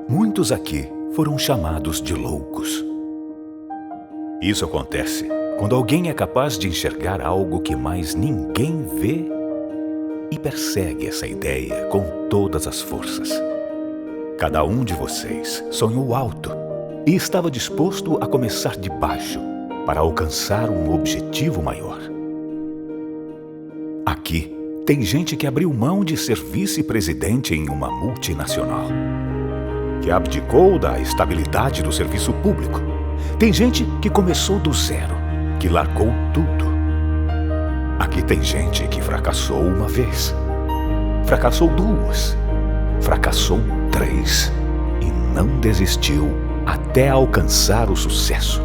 Muitos aqui foram chamados de loucos. Isso acontece quando alguém é capaz de enxergar algo que mais ninguém vê e persegue essa ideia com todas as forças. Cada um de vocês sonhou alto e estava disposto a começar de baixo para alcançar um objetivo maior. Aqui tem gente que abriu mão de ser vice-presidente em uma multinacional, que abdicou da estabilidade do serviço público. Tem gente que começou do zero, que largou tudo. Aqui tem gente que fracassou uma vez, fracassou duas, fracassou três e não desistiu até alcançar o sucesso.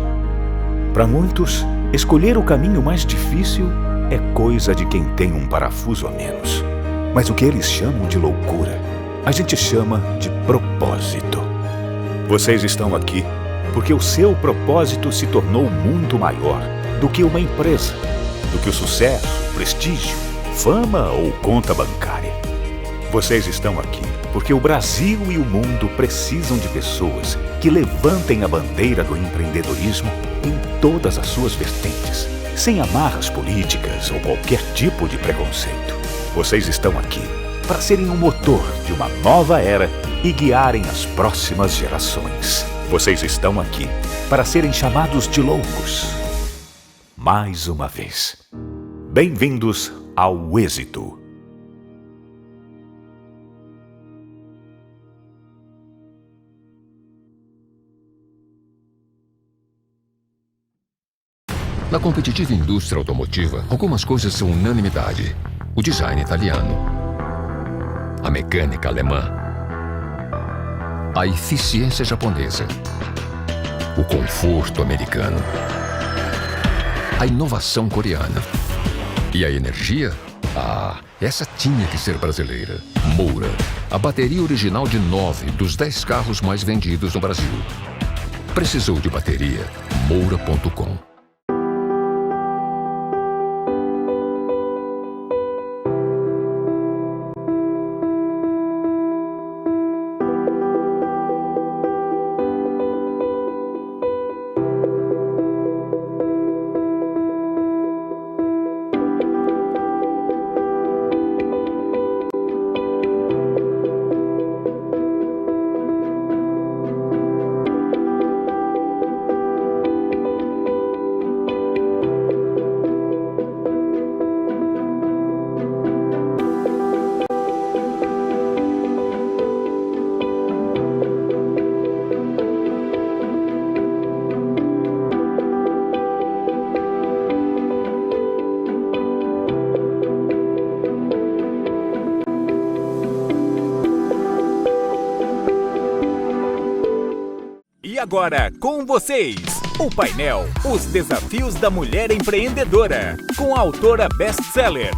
Para muitos, escolher o caminho mais difícil é coisa de quem tem um parafuso a menos. Mas o que eles chamam de loucura, a gente chama de propósito. Vocês estão aqui porque o seu propósito se tornou muito maior do que uma empresa, do que o sucesso, prestígio, fama ou conta bancária. Vocês estão aqui porque o Brasil e o mundo precisam de pessoas que levantem a bandeira do empreendedorismo em todas as suas vertentes, sem amarras políticas ou qualquer tipo de preconceito. Vocês estão aqui para serem um motor de uma nova era e guiarem as próximas gerações. Vocês estão aqui para serem chamados de loucos. Mais uma vez. Bem-vindos ao êxito. Na competitiva indústria automotiva, algumas coisas são unanimidade. O design italiano, a mecânica alemã, a eficiência japonesa, o conforto americano, a inovação coreana e a energia? Essa tinha que ser brasileira. Moura, a bateria original de 9 dos 10 carros mais vendidos no Brasil. Precisou de bateria? Moura.com. Agora com vocês, o painel Os Desafios da Mulher Empreendedora, com a autora best-seller,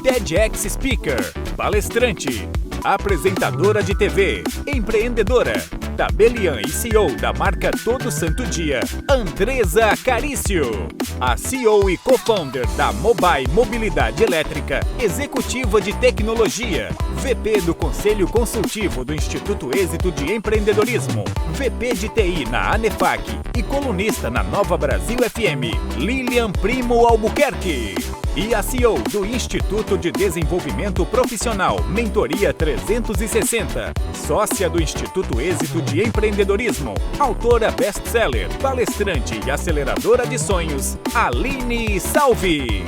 TEDx Speaker, palestrante, apresentadora de TV, empreendedora, tabeliã e CEO da marca Todo Santo Dia, Andresa Carício. A CEO e co-founder da Mobile Mobilidade Elétrica, executiva de tecnologia, VP do Conselho Consultivo do Instituto Êxito de Empreendedorismo, VP de TI na ANEFAC e colunista na Nova Brasil FM, Lilian Primo Albuquerque. E a CEO do Instituto de Desenvolvimento Profissional Mentoria 360, sócia do Instituto Êxito de Empreendedorismo, autora best-seller, palestrante e aceleradora de sonhos, Aline Salvi.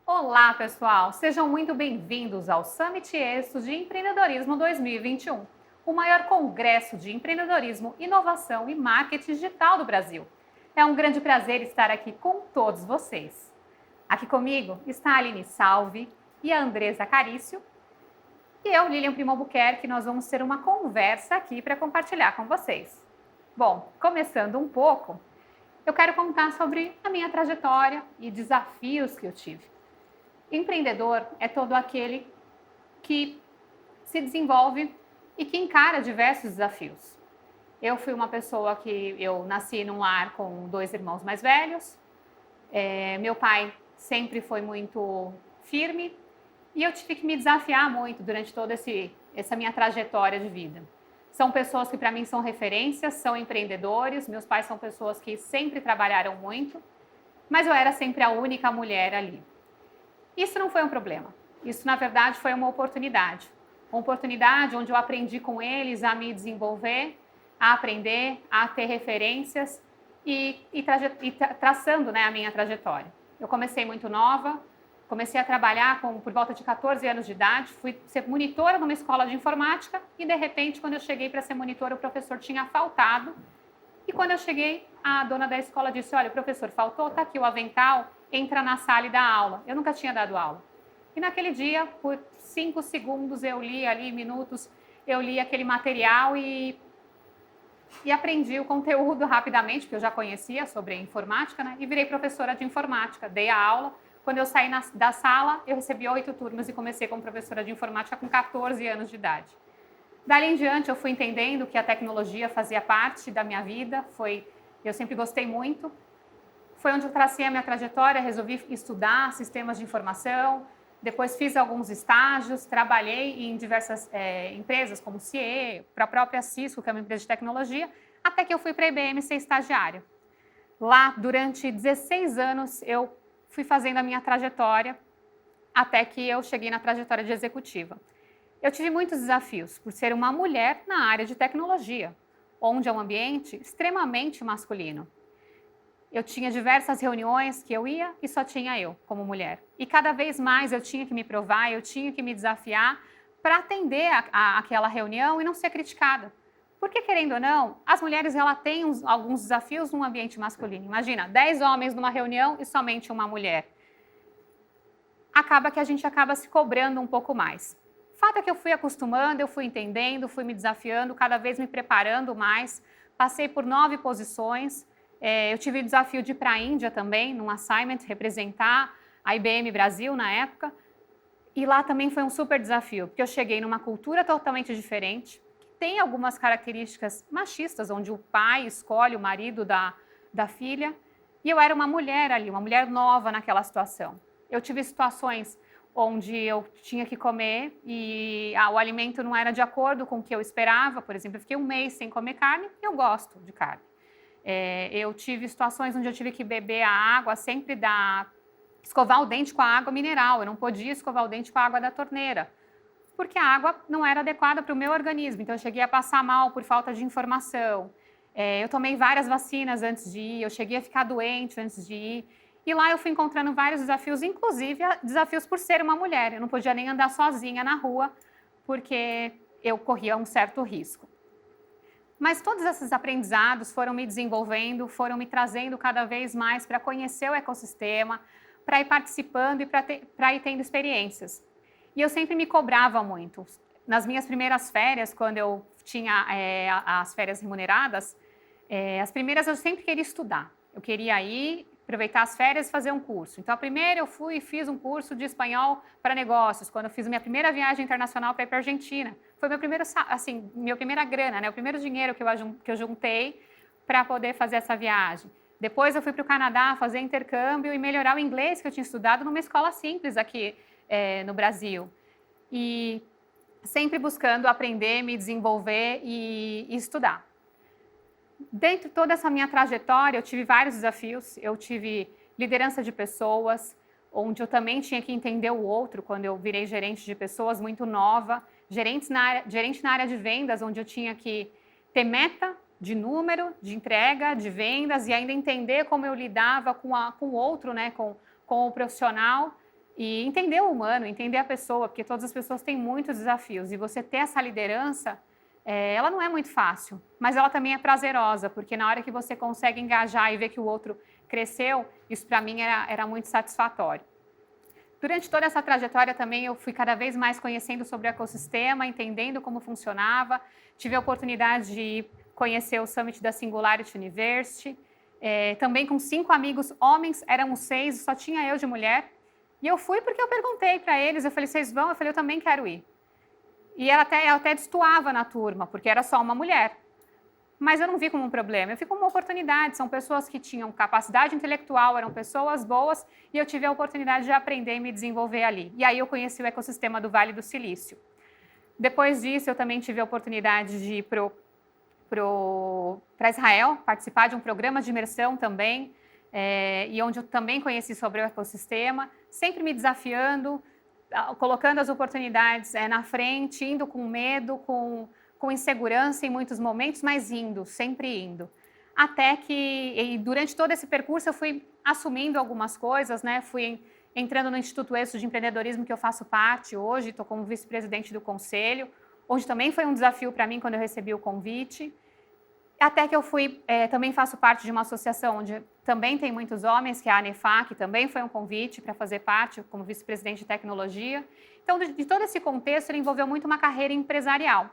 Olá, pessoal! Sejam muito bem-vindos ao Summit Êxito de Empreendedorismo 2021, o maior congresso de empreendedorismo, inovação e marketing digital do Brasil. É um grande prazer estar aqui com todos vocês. Aqui comigo está a Aline Salvi e a Andresa Carício. E eu, Lilian Primo Albuquerque, nós vamos ter uma conversa aqui para compartilhar com vocês. Bom, começando um pouco, eu quero contar sobre a minha trajetória e desafios que eu tive. Empreendedor é todo aquele que se desenvolve e que encara diversos desafios. Eu fui uma pessoa que eu nasci num lar com 2 irmãos mais velhos. Meu pai sempre foi muito firme E eu tive que me desafiar muito durante toda essa minha trajetória de vida. São pessoas que para mim são referências, são empreendedores, meus pais são pessoas que sempre trabalharam muito, mas eu era sempre a única mulher ali. Isso não foi um problema, isso na verdade foi uma oportunidade. Uma oportunidade onde eu aprendi com eles a me desenvolver, a aprender, a ter referências e traçando, né, a minha trajetória. Eu comecei muito nova, comecei a trabalhar por volta de 14 anos de idade, fui ser monitora numa escola de informática e, de repente, quando eu cheguei para ser monitora, o professor tinha faltado. E quando eu cheguei, a dona da escola disse, olha, o professor faltou, está aqui o avental, entra na sala e dá aula. Eu nunca tinha dado aula. E naquele dia, por 5 segundos, eu li ali, minutos, eu li aquele material e aprendi o conteúdo rapidamente, porque eu já conhecia sobre informática, né? E virei professora de informática, dei a aula. Quando eu saí da sala, eu recebi 8 turmas e comecei como professora de informática com 14 anos de idade. Dali em diante, eu fui entendendo que a tecnologia fazia parte da minha vida, eu sempre gostei muito. Foi onde eu tracei a minha trajetória, resolvi estudar sistemas de informação, depois fiz alguns estágios, trabalhei em diversas empresas, como CIE, para a própria Cisco, que é uma empresa de tecnologia, até que eu fui para a IBM ser estagiária. Lá, durante 16 anos, eu fui fazendo a minha trajetória até que eu cheguei na trajetória de executiva. Eu tive muitos desafios por ser uma mulher na área de tecnologia, onde é um ambiente extremamente masculino. Eu tinha diversas reuniões que eu ia e só tinha eu como mulher. E cada vez mais eu tinha que me provar, eu tinha que me desafiar para atender aquela reunião e não ser criticada. Porque, querendo ou não, as mulheres têm alguns desafios num ambiente masculino. Imagina, 10 homens numa reunião e somente uma mulher. Acaba que a gente acaba se cobrando um pouco mais. O fato é que eu fui acostumando, eu fui entendendo, fui me desafiando, cada vez me preparando mais. Passei por 9 posições. Eu tive o desafio de ir para a Índia também, num assignment, representar a IBM Brasil na época. E lá também foi um super desafio, porque eu cheguei numa cultura totalmente diferente, tem algumas características machistas, onde o pai escolhe o marido da filha, e eu era uma mulher ali, uma mulher nova naquela situação. Eu tive situações onde eu tinha que comer e o alimento não era de acordo com o que eu esperava. Por exemplo, eu fiquei um mês sem comer carne, eu gosto de carne. Eu tive situações onde eu tive que beber a água, sempre escovar o dente com a água mineral, eu não podia escovar o dente com a água da torneira, porque a água não era adequada para o meu organismo, então eu cheguei a passar mal por falta de informação. Eu tomei várias vacinas antes de ir, eu cheguei a ficar doente antes de ir, e lá eu fui encontrando vários desafios, inclusive desafios por ser uma mulher. Eu não podia nem andar sozinha na rua, porque eu corria um certo risco. Mas todos esses aprendizados foram me desenvolvendo, foram me trazendo cada vez mais para conhecer o ecossistema, para ir participando e para ir tendo experiências. E eu sempre me cobrava muito. Nas minhas primeiras férias, quando eu tinha as férias remuneradas, as primeiras eu sempre queria estudar. Eu queria ir, aproveitar as férias e fazer um curso. Então, a primeira eu fui e fiz um curso de espanhol para negócios, quando eu fiz minha primeira viagem internacional para ir para a Argentina. Foi minha primeira grana, né? O primeiro dinheiro que eu juntei para poder fazer essa viagem. Depois eu fui para o Canadá fazer intercâmbio e melhorar o inglês que eu tinha estudado numa escola simples aqui no Brasil. E sempre buscando aprender, me desenvolver e estudar. Dentro de toda essa minha trajetória, eu tive vários desafios. Eu tive liderança de pessoas, onde eu também tinha que entender o outro, quando eu virei gerente de pessoas muito nova. Gerente na área de vendas, onde eu tinha que ter meta de número, de entrega, de vendas e ainda entender como eu lidava com o outro, né, com o profissional e entender o humano, entender a pessoa, porque todas as pessoas têm muitos desafios e você ter essa liderança, ela não é muito fácil, mas ela também é prazerosa, porque na hora que você consegue engajar e ver que o outro cresceu, isso para mim era muito satisfatório. Durante toda essa trajetória também eu fui cada vez mais conhecendo sobre o ecossistema, entendendo como funcionava, tive a oportunidade de conhecer o Summit da Singularity University, também com 5 amigos homens, éramos 6, só tinha eu de mulher. E eu fui porque eu perguntei para eles, eu falei, vocês vão? Eu falei, eu também quero ir. E ela até destoava na turma, porque era só uma mulher. mas eu não vi como um problema, eu vi como uma oportunidade. São pessoas que tinham capacidade intelectual, eram pessoas boas, e eu tive a oportunidade de aprender e me desenvolver ali. E aí eu conheci o ecossistema do Vale do Silício. Depois disso, eu também tive a oportunidade de ir para Israel, participar de um programa de imersão também, e onde eu também conheci sobre o ecossistema, sempre me desafiando, colocando as oportunidades na frente, indo com medo, com insegurança em muitos momentos, mas indo, sempre indo. Até que, durante todo esse percurso, eu fui assumindo algumas coisas, né? Fui entrando no Instituto ESSO de Empreendedorismo, que eu faço parte hoje, estou como vice-presidente do conselho, onde também foi um desafio para mim quando eu recebi o convite. Até que eu também faço parte de uma associação onde também tem muitos homens, que é a ANEFA, que também foi um convite para fazer parte como vice-presidente de tecnologia. Então, de todo esse contexto, ele envolveu muito uma carreira empresarial,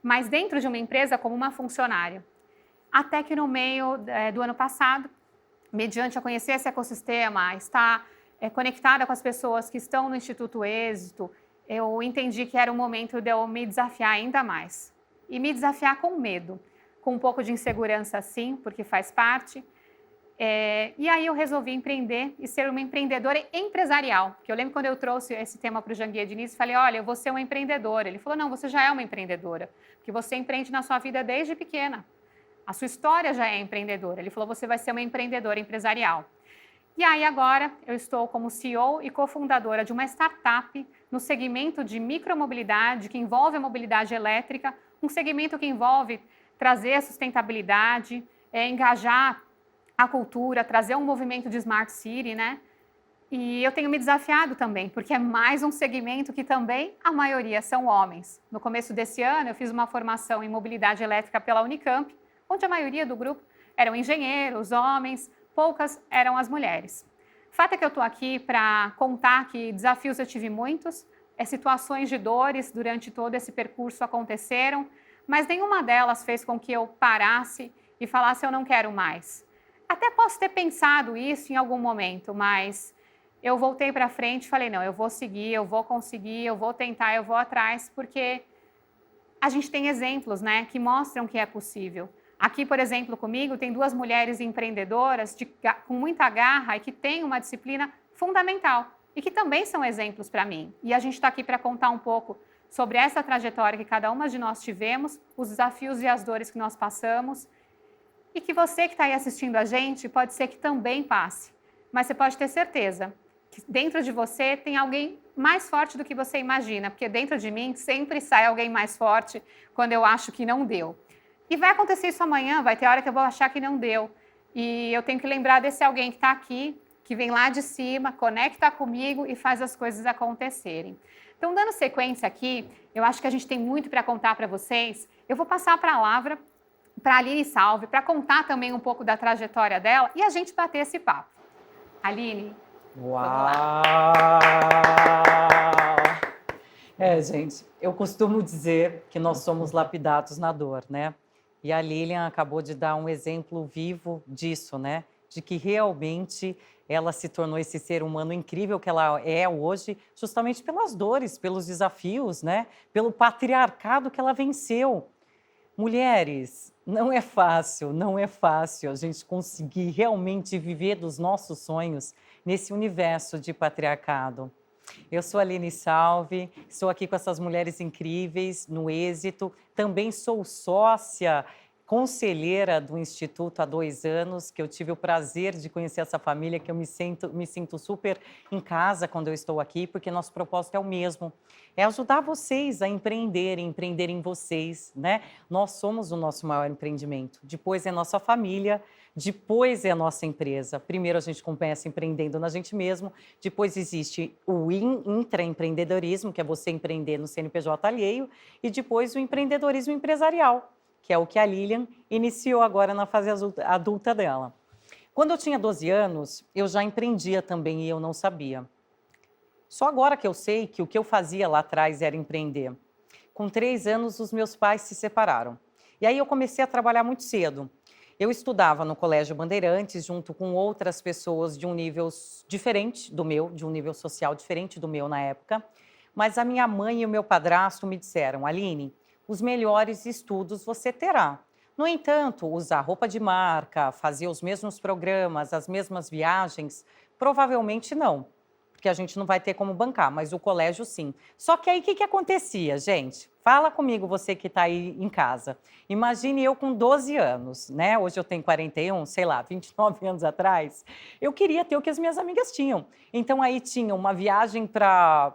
mas dentro de uma empresa como uma funcionária. Até que no meio do ano passado, mediante eu conhecer esse ecossistema, estar conectada com as pessoas que estão no Instituto Êxito, eu entendi que era o momento de eu me desafiar ainda mais. E me desafiar com medo, com um pouco de insegurança sim, porque faz parte. E aí eu resolvi empreender e ser uma empreendedora empresarial. Porque eu lembro quando eu trouxe esse tema para o Janguier Diniz, falei, olha, eu vou ser uma empreendedora. Ele falou, não, você já é uma empreendedora, porque você empreende na sua vida desde pequena. A sua história já é empreendedora. Ele falou, você vai ser uma empreendedora empresarial. E aí agora eu estou como CEO e cofundadora de uma startup no segmento de micromobilidade, que envolve a mobilidade elétrica, um segmento que envolve trazer a sustentabilidade, engajar a cultura, trazer um movimento de Smart City, né? E eu tenho me desafiado também, porque é mais um segmento que também a maioria são homens. No começo desse ano, eu fiz uma formação em mobilidade elétrica pela Unicamp, onde a maioria do grupo eram engenheiros, homens, poucas eram as mulheres. O fato é que eu estou aqui para contar que desafios eu tive muitos, situações de dores durante todo esse percurso aconteceram, mas nenhuma delas fez com que eu parasse e falasse eu não quero mais. Até posso ter pensado isso em algum momento, mas eu voltei para frente e falei, não, eu vou seguir, eu vou conseguir, eu vou tentar, eu vou atrás, porque a gente tem exemplos, né, que mostram que é possível. Aqui, por exemplo, comigo, tem 2 mulheres empreendedoras com muita garra e que têm uma disciplina fundamental e que também são exemplos para mim. E a gente está aqui para contar um pouco sobre essa trajetória que cada uma de nós tivemos, os desafios e as dores que nós passamos, e que você que está aí assistindo a gente pode ser que também passe. Mas você pode ter certeza que dentro de você tem alguém mais forte do que você imagina, porque dentro de mim sempre sai alguém mais forte quando eu acho que não deu. E vai acontecer isso amanhã, vai ter hora que eu vou achar que não deu. E eu tenho que lembrar desse alguém que está aqui, que vem lá de cima, conecta comigo e faz as coisas acontecerem. Então, dando sequência aqui, eu acho que a gente tem muito para contar para vocês. Eu vou passar a palavra para a Aline Salve, para contar também um pouco da trajetória dela e a gente bater esse papo. Aline, uau! Gente, eu costumo dizer que nós somos lapidados na dor, né? E a Lilian acabou de dar um exemplo vivo disso, né? De que realmente ela se tornou esse ser humano incrível que ela é hoje, justamente pelas dores, pelos desafios, né? Pelo patriarcado que ela venceu. Mulheres, não é fácil a gente conseguir realmente viver dos nossos sonhos nesse universo de patriarcado. Eu sou a Aline Salve, estou aqui com essas mulheres incríveis no Êxito, também sou sócia, conselheira do Instituto há 2 anos, que eu tive o prazer de conhecer essa família, que eu me sinto super em casa quando eu estou aqui, porque nosso propósito é o mesmo, é ajudar vocês a empreender em vocês, né? Nós somos o nosso maior empreendimento, depois é nossa família, depois é a nossa empresa. Primeiro a gente começa empreendendo na gente mesmo, depois existe o intraempreendedorismo, que é você empreender no CNPJ alheio, e depois o empreendedorismo empresarial, que é o que a Lilian iniciou agora na fase adulta dela. Quando eu tinha 12 anos, eu já empreendia também e eu não sabia. Só agora que eu sei que o que eu fazia lá atrás era empreender. Com 3 anos, os meus pais se separaram. E aí eu comecei a trabalhar muito cedo. Eu estudava no Colégio Bandeirantes, junto com outras pessoas de um nível diferente do meu, de um nível social diferente do meu na época. Mas a minha mãe e o meu padrasto me disseram, Aline, os melhores estudos você terá. No entanto, usar roupa de marca, fazer os mesmos programas, as mesmas viagens, provavelmente não, porque a gente não vai ter como bancar, mas o colégio sim. Só que aí o que acontecia, gente? Fala comigo, você que está aí em casa. Imagine eu com 12 anos, né? Hoje eu tenho 41, sei lá, 29 anos atrás. Eu queria ter o que as minhas amigas tinham. Então aí tinha uma viagem para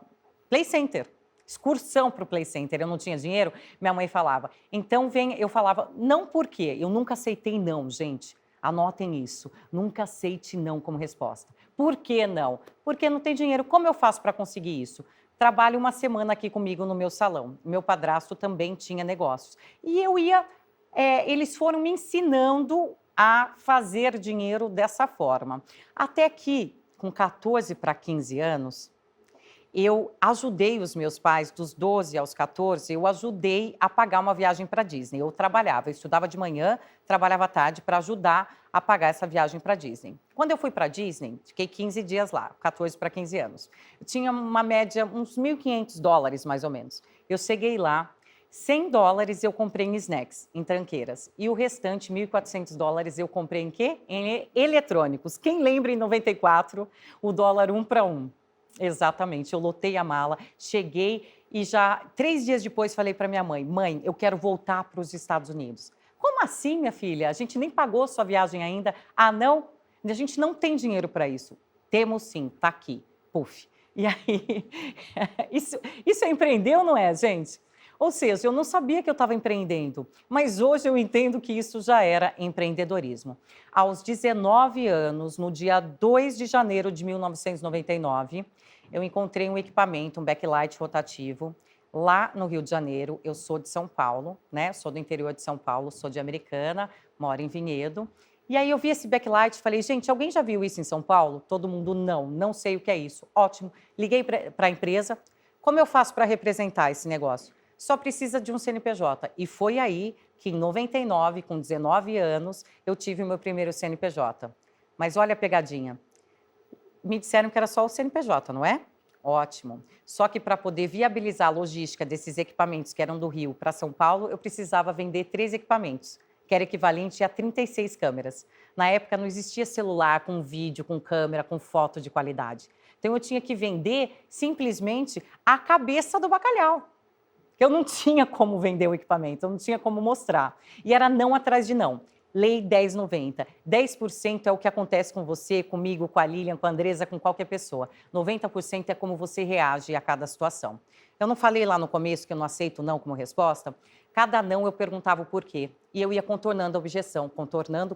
Play Center, excursão para o Play Center. Eu não tinha dinheiro, minha mãe falava. Então vem, eu falava, não por quê? Eu nunca aceitei não, gente. Anotem isso, nunca aceite não como resposta. Por que não? Porque não tem dinheiro. Como eu faço para conseguir isso? Trabalho uma semana aqui comigo no meu salão. Meu padrasto também tinha negócios. E eu ia, eles foram me ensinando a fazer dinheiro dessa forma. Até que, com 14 para 15 anos, eu ajudei os meus pais, dos 12 aos 14, eu ajudei a pagar uma viagem para Disney. Eu trabalhava, eu estudava de manhã, trabalhava à tarde para ajudar a pagar essa viagem para Disney. Quando eu fui para Disney, fiquei 15 dias lá, 14 para 15 anos. Eu tinha uma média, uns $1.500 mais ou menos. Eu cheguei lá, $100 eu comprei em snacks, em tranqueiras. E o restante, $1.400, eu comprei em quê? Em eletrônicos. Quem lembra em 94, o dólar 1 para 1? Exatamente, eu lotei a mala, cheguei e já 3 dias depois falei para minha mãe, mãe, eu quero voltar para os Estados Unidos. Como assim, minha filha? A gente nem pagou sua viagem ainda. Ah, não? A gente não tem dinheiro para isso. Temos sim, tá aqui, puf. E aí, isso é empreender ou não é, gente? Ou seja, eu não sabia que eu estava empreendendo, mas hoje eu entendo que isso já era empreendedorismo. Aos 19 anos, no dia 2 de janeiro de 1999, eu encontrei um equipamento, um backlight rotativo, lá no Rio de Janeiro. Eu sou de São Paulo, né? Sou do interior de São Paulo, sou de Americana, moro em Vinhedo. E aí eu vi esse backlight e falei, gente, alguém já viu isso em São Paulo? Todo mundo, não sei o que é isso. Ótimo. Liguei para a empresa. Como eu faço para representar esse negócio? Só precisa de um CNPJ. E foi aí que, em 99, com 19 anos, eu tive o meu primeiro CNPJ. Mas olha a pegadinha. Me disseram que era só o CNPJ, não é? Ótimo. Só que para poder viabilizar a logística desses equipamentos que eram do Rio para São Paulo, eu precisava vender 3 equipamentos, que era equivalente a 36 câmeras. Na época não existia celular com vídeo, com câmera, com foto de qualidade. Então eu tinha que vender simplesmente a cabeça do bacalhau. Eu não tinha como vender o equipamento, eu não tinha como mostrar. E era não atrás de não. Lei 1090. 10% é o que acontece com você, comigo, com a Lilian, com a Andresa, com qualquer pessoa. 90% é como você reage a cada situação. Eu não falei lá no começo que eu não aceito não como resposta? Cada não eu perguntava o porquê. E eu ia contornando a objeção, contornando,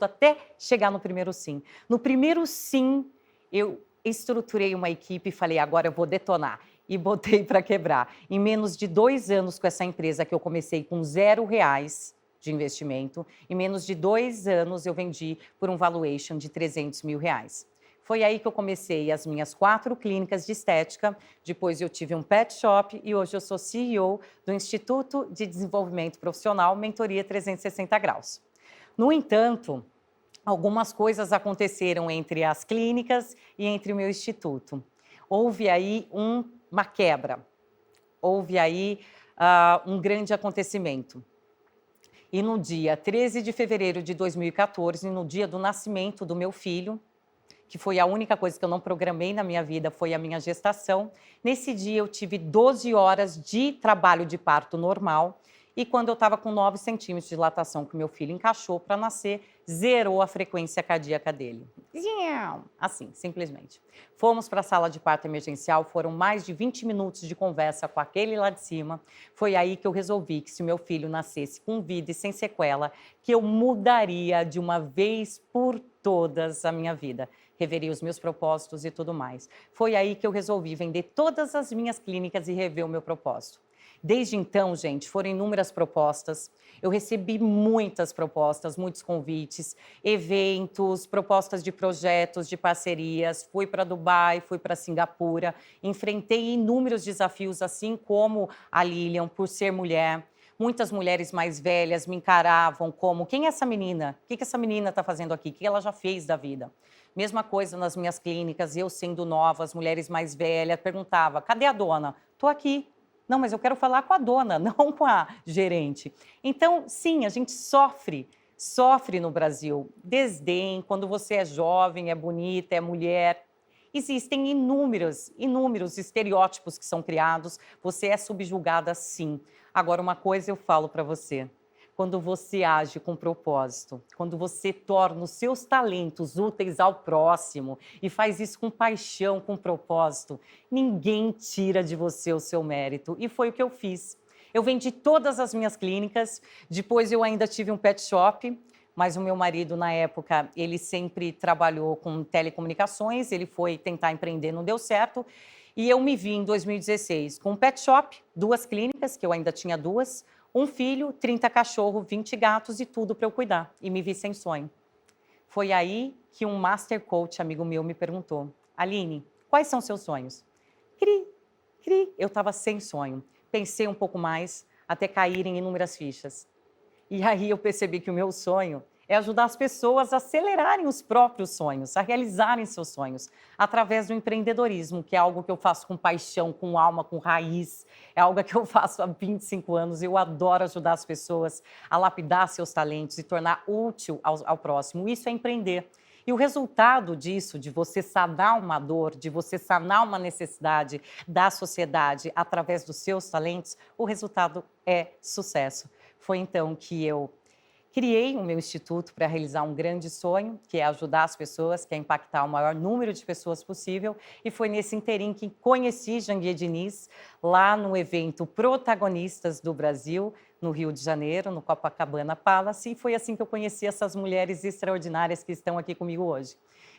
até chegar no primeiro sim. No primeiro sim, eu estruturei uma equipe e falei, agora eu vou detonar. E botei para quebrar. Em menos de 2 anos com essa empresa, que eu comecei com R$0 de investimento, em menos de 2 anos eu vendi por um valuation de R$300 mil. Foi aí que eu comecei as minhas 4 clínicas de estética, depois eu tive um pet shop e hoje eu sou CEO do Instituto de Desenvolvimento Profissional Mentoria 360 Graus. No entanto, algumas coisas aconteceram entre as clínicas e entre o meu instituto. Houve aí uma quebra, houve aí um grande acontecimento. E no dia 13 de fevereiro de 2014, no dia do nascimento do meu filho, que foi a única coisa que eu não programei na minha vida, foi a minha gestação, nesse dia eu tive 12 horas de trabalho de parto normal, e quando eu estava com 9 centímetros de dilatação que meu filho encaixou para nascer, zerou a frequência cardíaca dele. Assim, simplesmente. Fomos para a sala de parto emergencial, foram mais de 20 minutos de conversa com aquele lá de cima. Foi aí que eu resolvi que se meu filho nascesse com vida e sem sequela, que eu mudaria de uma vez por todas a minha vida. Reveria os meus propósitos e tudo mais. Foi aí que eu resolvi vender todas as minhas clínicas e rever o meu propósito. Desde então, gente, foram inúmeras propostas. Eu recebi muitas propostas, muitos convites, eventos, propostas de projetos, de parcerias. Fui para Dubai, fui para Singapura. Enfrentei inúmeros desafios, assim como a Lilian, por ser mulher. Muitas mulheres mais velhas me encaravam como, quem é essa menina? O que essa menina está fazendo aqui? O que ela já fez da vida? Mesma coisa nas minhas clínicas, eu sendo nova, as mulheres mais velhas, perguntava, cadê a dona? Estou aqui. Não, mas eu quero falar com a dona, não com a gerente. Então, sim, a gente sofre no Brasil. Desdém, quando você é jovem, é bonita, é mulher. Existem inúmeros estereótipos que são criados. Você é subjugada, sim. Agora, uma coisa eu falo para você. Quando você age com propósito, quando você torna os seus talentos úteis ao próximo e faz isso com paixão, com propósito, ninguém tira de você o seu mérito. E foi o que eu fiz. Eu vendi todas as minhas clínicas, depois eu ainda tive um pet shop, mas o meu marido, na época, ele sempre trabalhou com telecomunicações, ele foi tentar empreender, não deu certo. E eu me vi em 2016 com um pet shop, 2 clínicas, que eu ainda tinha 2, um filho, 30 cachorros, 20 gatos e tudo para eu cuidar. E me vi sem sonho. Foi aí que um Master Coach amigo meu me perguntou: Aline, quais são seus sonhos? Cri, cri. Eu estava sem sonho. Pensei um pouco mais até cair em inúmeras fichas. E aí eu percebi que o meu sonho é ajudar as pessoas a acelerarem os próprios sonhos, a realizarem seus sonhos, através do empreendedorismo, que é algo que eu faço com paixão, com alma, com raiz. É algo que eu faço há 25 anos. Eu adoro ajudar as pessoas a lapidar seus talentos e tornar útil ao próximo. Isso é empreender. E o resultado disso, de você sanar uma dor, de você sanar uma necessidade da sociedade através dos seus talentos, o resultado é sucesso. Foi então que eu criei o meu instituto para realizar um grande sonho, que é ajudar as pessoas, que é impactar o maior número de pessoas possível. E foi nesse interim que conheci Janguier Diniz, lá no evento Protagonistas do Brasil, no Rio de Janeiro, no Copacabana Palace. E foi assim que eu conheci essas mulheres extraordinárias que estão aqui comigo hoje.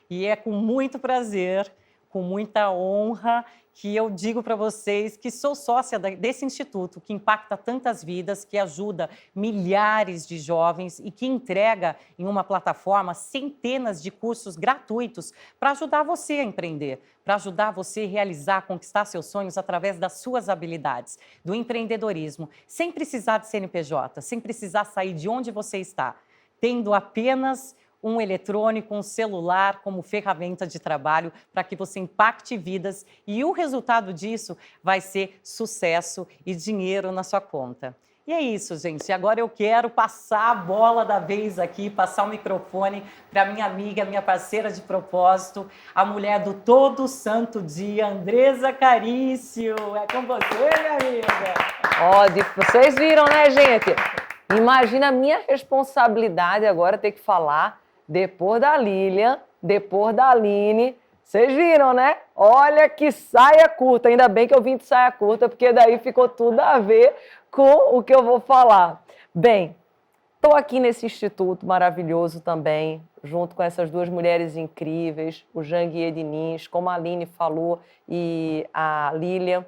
E é com muito prazer, com muita honra, que eu digo para vocês que sou sócia desse instituto, que impacta tantas vidas, que ajuda milhares de jovens e que entrega em uma plataforma centenas de cursos gratuitos para ajudar você a empreender, para ajudar você a realizar, conquistar seus sonhos através das suas habilidades, do empreendedorismo, sem precisar de CNPJ, sem precisar sair de onde você está, tendo apenas um eletrônico, um celular como ferramenta de trabalho para que você impacte vidas e o resultado disso vai ser sucesso e dinheiro na sua conta. E é isso, gente. Agora eu quero passar a bola da vez aqui, passar o microfone para minha amiga, minha parceira de propósito, a mulher do todo santo dia, Andresa Carício. É com você, minha amiga. Ó, vocês viram, né, gente? Imagina a minha responsabilidade agora ter que falar depois da Lilian, depois da Aline. Vocês viram, né? Olha que saia curta. Ainda bem que eu vim de saia curta, porque daí ficou tudo a ver com o que eu vou falar. Bem, estou aqui nesse instituto maravilhoso também, junto com essas 2 mulheres incríveis, o Janguier Diniz, como a Aline falou, e a Lilian.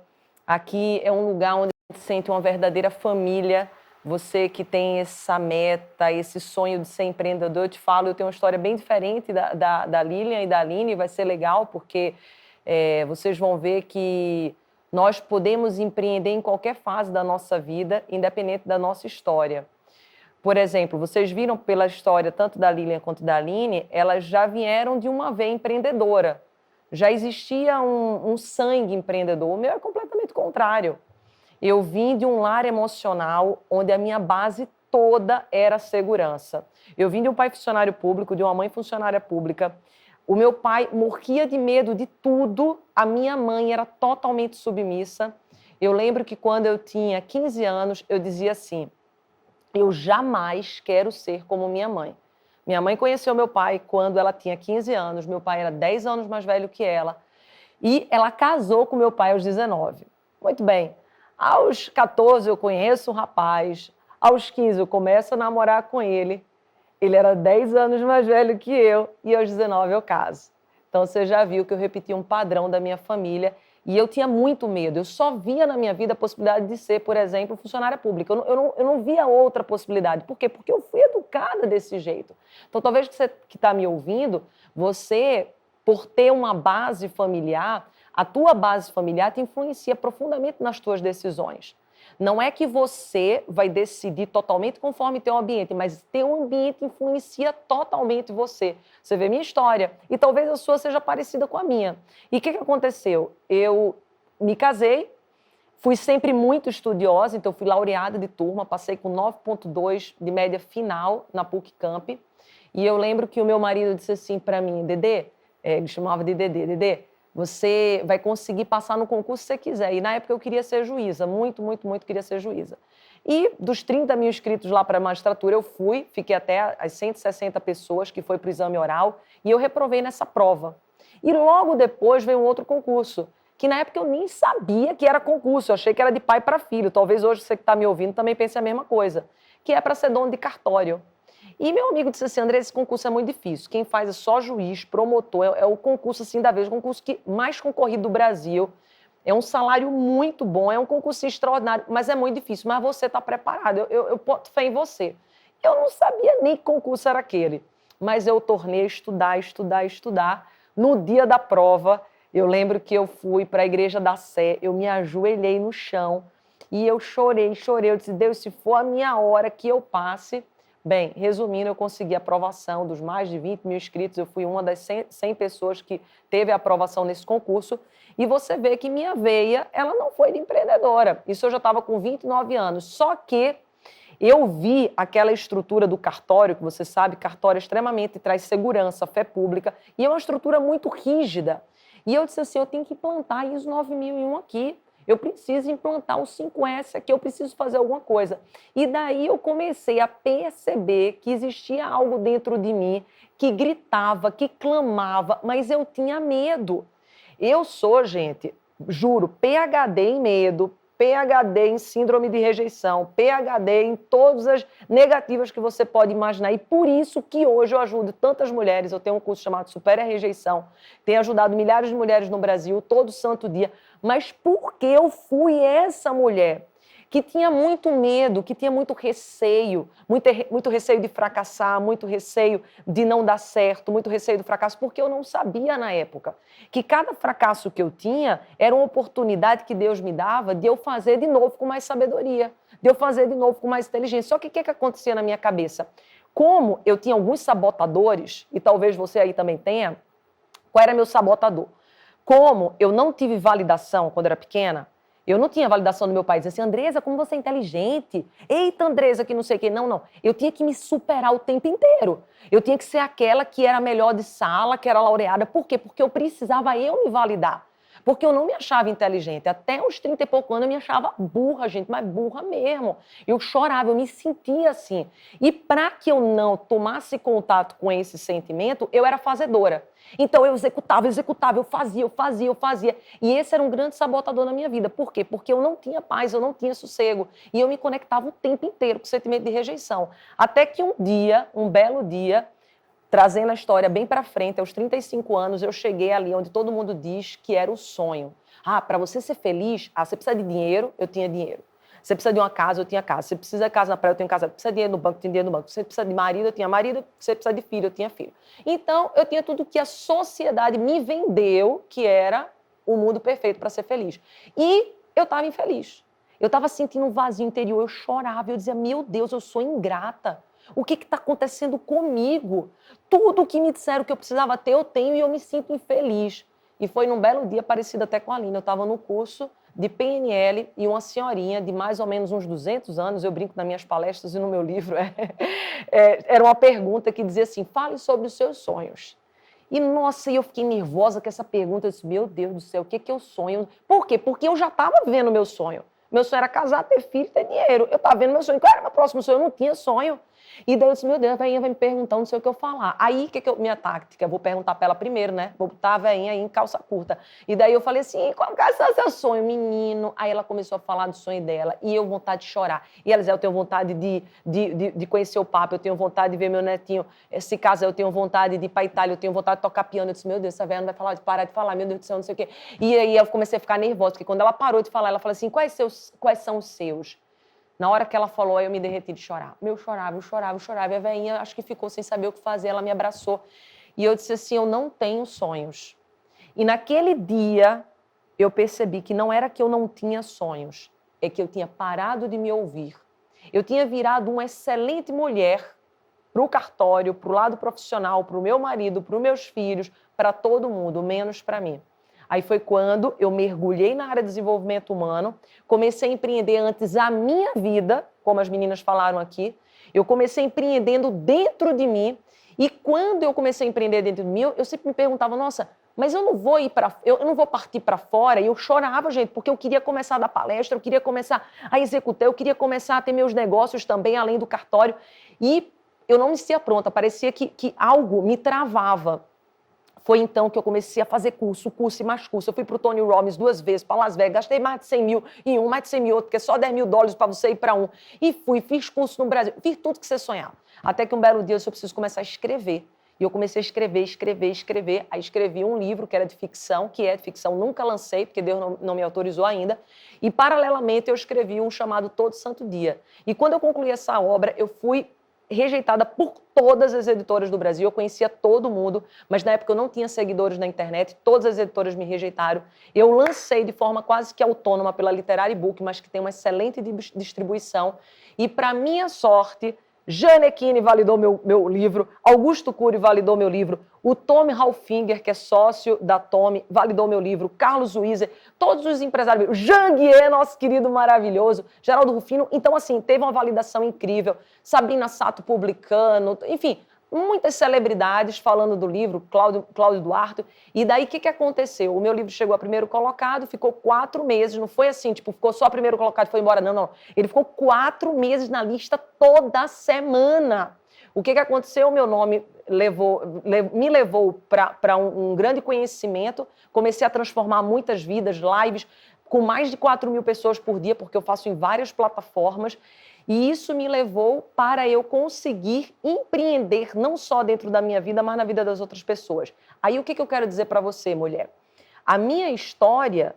Aqui é um lugar onde a gente sente uma verdadeira família. Você que tem essa meta, esse sonho de ser empreendedor, eu te falo, eu tenho uma história bem diferente da Lilian e da Aline, vai ser legal, porque vocês vão ver que nós podemos empreender em qualquer fase da nossa vida, independente da nossa história. Por exemplo, vocês viram pela história tanto da Lilian quanto da Aline, elas já vieram de uma veia empreendedora. Já existia um sangue empreendedor. O meu é completamente contrário. Eu vim de um lar emocional onde a minha base toda era segurança. Eu vim de um pai funcionário público, de uma mãe funcionária pública. O meu pai morria de medo de tudo. A minha mãe era totalmente submissa. Eu lembro que quando eu tinha 15 anos, eu dizia assim: eu jamais quero ser como minha mãe. Minha mãe conheceu meu pai quando ela tinha 15 anos. Meu pai era 10 anos mais velho que ela. E ela casou com meu pai aos 19. Muito bem. Aos 14 eu conheço um rapaz, aos 15 eu começo a namorar com ele, ele era 10 anos mais velho que eu e aos 19 eu caso. Então você já viu que eu repeti um padrão da minha família e eu tinha muito medo, eu só via na minha vida a possibilidade de ser, por exemplo, funcionária pública, eu não via outra possibilidade. Por quê? Porque eu fui educada desse jeito. Então talvez você que está me ouvindo, você, por ter uma base familiar, a tua base familiar te influencia profundamente nas tuas decisões. Não é que você vai decidir totalmente conforme teu ambiente, mas teu ambiente influencia totalmente você. Você vê minha história e talvez a sua seja parecida com a minha. E o que aconteceu? Eu me casei, Fui sempre muito estudiosa, então fui laureada de turma, passei com 9,2 de média final na PUC Camp. E eu lembro que o meu marido disse assim para mim, Dedê, ele chamava de Dedê, Dedê, você vai conseguir passar no concurso se você quiser. E na época eu queria ser juíza, muito, muito, muito queria ser juíza. E dos 30 mil inscritos lá para a magistratura, eu fui, fiquei até as 160 pessoas, que foi para o exame oral, e eu reprovei nessa prova. E logo depois veio um outro concurso, que na época eu nem sabia que era concurso, eu achei que era de pai para filho. Talvez hoje você que está me ouvindo também pense a mesma coisa, que é para ser dono de cartório. E meu amigo disse assim, André, esse concurso é muito difícil. Quem faz é só juiz, promotor, é o concurso assim da vez, o concurso mais concorrido do Brasil. É um salário muito bom, é um concurso extraordinário, mas é muito difícil. Mas você está preparado, eu boto fé em você. Eu não sabia nem que concurso era aquele, mas eu tornei a estudar. No dia da prova, eu lembro que eu fui para a Igreja da Sé, eu me ajoelhei no chão e eu chorei. Eu disse, Deus, se for a minha hora que eu passe... Bem, resumindo, eu consegui a aprovação dos mais de 20 mil inscritos, eu fui uma das 100 pessoas que teve a aprovação nesse concurso, e você vê que minha veia, ela não foi de empreendedora. Isso eu já estava com 29 anos, só que eu vi aquela estrutura do cartório, que você sabe, cartório extremamente traz segurança, fé pública, e é uma estrutura muito rígida. E eu disse assim, eu tenho que implantar ISO 9001 aqui. Eu preciso implantar o 5S aqui, eu preciso fazer alguma coisa. E daí eu comecei a perceber que existia algo dentro de mim que gritava, que clamava, mas eu tinha medo. Eu sou, gente, juro, PhD em medo, PhD em síndrome de rejeição, PhD em todas as negativas que você pode imaginar. E por isso que hoje eu ajudo tantas mulheres. Eu tenho um curso chamado Supere a Rejeição. Tenho ajudado milhares de mulheres no Brasil, todo santo dia. Mas porque eu fui essa mulher que tinha muito medo, que tinha muito receio, muito receio de fracassar, muito receio de não dar certo, muito receio do fracasso, porque eu não sabia na época que cada fracasso que eu tinha era uma oportunidade que Deus me dava de eu fazer de novo com mais sabedoria, de eu fazer de novo com mais inteligência. Só que o que acontecia na minha cabeça? Como eu tinha alguns sabotadores, e talvez você aí também tenha, qual era meu sabotador? Como eu não tive validação quando era pequena, eu não tinha validação do meu pai, dizia assim, Andresa, como você é inteligente. Eita, Andresa, que não sei o quê. Não. Eu tinha que me superar o tempo inteiro. Eu tinha que ser aquela que era a melhor de sala, que era laureada. Por quê? Porque eu precisava me validar. Porque eu não me achava inteligente. Até uns 30 e poucos anos eu me achava burra, gente, mas burra mesmo. Eu chorava, eu me sentia assim. E para que eu não tomasse contato com esse sentimento, eu era fazedora. Então eu executava, eu fazia. E esse era um grande sabotador na minha vida. Por quê? Porque eu não tinha paz, eu não tinha sossego. E eu me conectava o tempo inteiro com o sentimento de rejeição. Até que um belo dia, trazendo a história bem para frente, aos 35 anos, eu cheguei ali onde todo mundo diz que era o sonho. Para você ser feliz, você precisa de dinheiro, eu tinha dinheiro. Você precisa de uma casa, eu tinha casa. Você precisa de casa na praia, eu tenho casa. Você precisa de dinheiro no banco, eu tinha dinheiro no banco. Você precisa de marido, eu tinha marido. Você precisa de filho, eu tinha filho. Então, eu tinha tudo que a sociedade me vendeu, que era o mundo perfeito para ser feliz. E eu estava infeliz. Eu estava sentindo um vazio interior, eu chorava, eu dizia, meu Deus, eu sou ingrata. O que está acontecendo comigo? Tudo que me disseram que eu precisava ter, eu tenho e eu me sinto infeliz. E foi num belo dia, parecido até com a Aline. Eu estava no curso de PNL e uma senhorinha de mais ou menos uns 200 anos, eu brinco nas minhas palestras e no meu livro, era uma pergunta que dizia assim, fale sobre os seus sonhos. E, nossa, eu fiquei nervosa com essa pergunta. Eu disse, meu Deus do céu, o que eu sonho? Por quê? Porque eu já estava vivendo o meu sonho. Meu sonho era casar, ter filho, ter dinheiro. Eu estava vendo meu sonho. Qual era o meu próximo sonho? Eu não tinha sonho. E daí eu disse, meu Deus, a veinha vai me perguntar, não sei o que eu falar. Aí, minha tática? Eu vou perguntar para ela primeiro, né? Vou botar a veinha aí em calça curta. E daí eu falei assim, qual é o seu sonho, menino? Aí ela começou a falar do sonho dela. E eu vontade de chorar. E ela dizia, eu tenho vontade de conhecer o Papa, eu tenho vontade de ver meu netinho se casar, eu tenho vontade de ir para a Itália, eu tenho vontade de tocar piano. Eu disse, meu Deus, essa velha não vai parar de falar, meu Deus do céu, não sei o quê. E aí eu comecei a ficar nervosa, porque quando ela parou de falar, ela falou assim, quais são os seus? Na hora que ela falou, aí eu me derreti de chorar. Eu chorava. E a veinha, acho que ficou sem saber o que fazer, ela me abraçou. E eu disse assim, eu não tenho sonhos. E naquele dia, eu percebi que não era que eu não tinha sonhos, é que eu tinha parado de me ouvir. Eu tinha virado uma excelente mulher para o cartório, para o lado profissional, para o meu marido, para os meus filhos, para todo mundo, menos para mim. Aí foi quando eu mergulhei na área de desenvolvimento humano, comecei a empreender antes a minha vida, como as meninas falaram aqui. Eu comecei empreendendo dentro de mim. E quando eu comecei a empreender dentro de mim, eu sempre me perguntava, nossa, mas eu não vou partir para fora. E eu chorava, gente, porque eu queria começar a dar palestra, eu queria começar a executar, eu queria começar a ter meus negócios também, além do cartório. E eu não me sentia pronta, parecia que algo me travava. Foi então que eu comecei a fazer curso e mais curso. Eu fui para o Tony Robbins 2 vezes, para Las Vegas, gastei mais de 100 mil em um, mais de 100 mil em outro, porque é só $10.000 para você ir para um. E fiz curso no Brasil, fiz tudo que você sonhava. Até que um belo dia eu preciso começar a escrever. E eu comecei a escrever. Aí escrevi um livro que era de ficção, nunca lancei, porque Deus não me autorizou ainda. E, paralelamente, eu escrevi um chamado Todo Santo Dia. E quando eu concluí essa obra, eu fui rejeitada por todas as editoras do Brasil. Eu conhecia todo mundo, mas na época eu não tinha seguidores na internet, todas as editoras me rejeitaram. Eu lancei de forma quase que autônoma pela Literary Book, mas que tem uma excelente distribuição. E, para minha sorte, Janequine validou meu livro, Augusto Cury validou meu livro, o Tommy Halfinger, que é sócio da Tommy, validou meu livro, Carlos Weiser, todos os empresários, Janguier, nosso querido maravilhoso, Geraldo Rufino. Então, assim, teve uma validação incrível, Sabrina Sato publicando, enfim, muitas celebridades falando do livro, Cláudio Duarte. E daí, o que aconteceu? O meu livro chegou a primeiro colocado, ficou 4 meses, não foi assim, tipo, ficou só primeiro colocado e foi embora, não. Ele ficou 4 meses na lista toda semana. O que aconteceu? O meu nome me levou para um grande conhecimento, comecei a transformar muitas vidas, lives, com mais de 4 mil pessoas por dia, porque eu faço em várias plataformas. E isso me levou para eu conseguir empreender, não só dentro da minha vida, mas na vida das outras pessoas. Aí o que eu quero dizer para você, mulher? A minha história,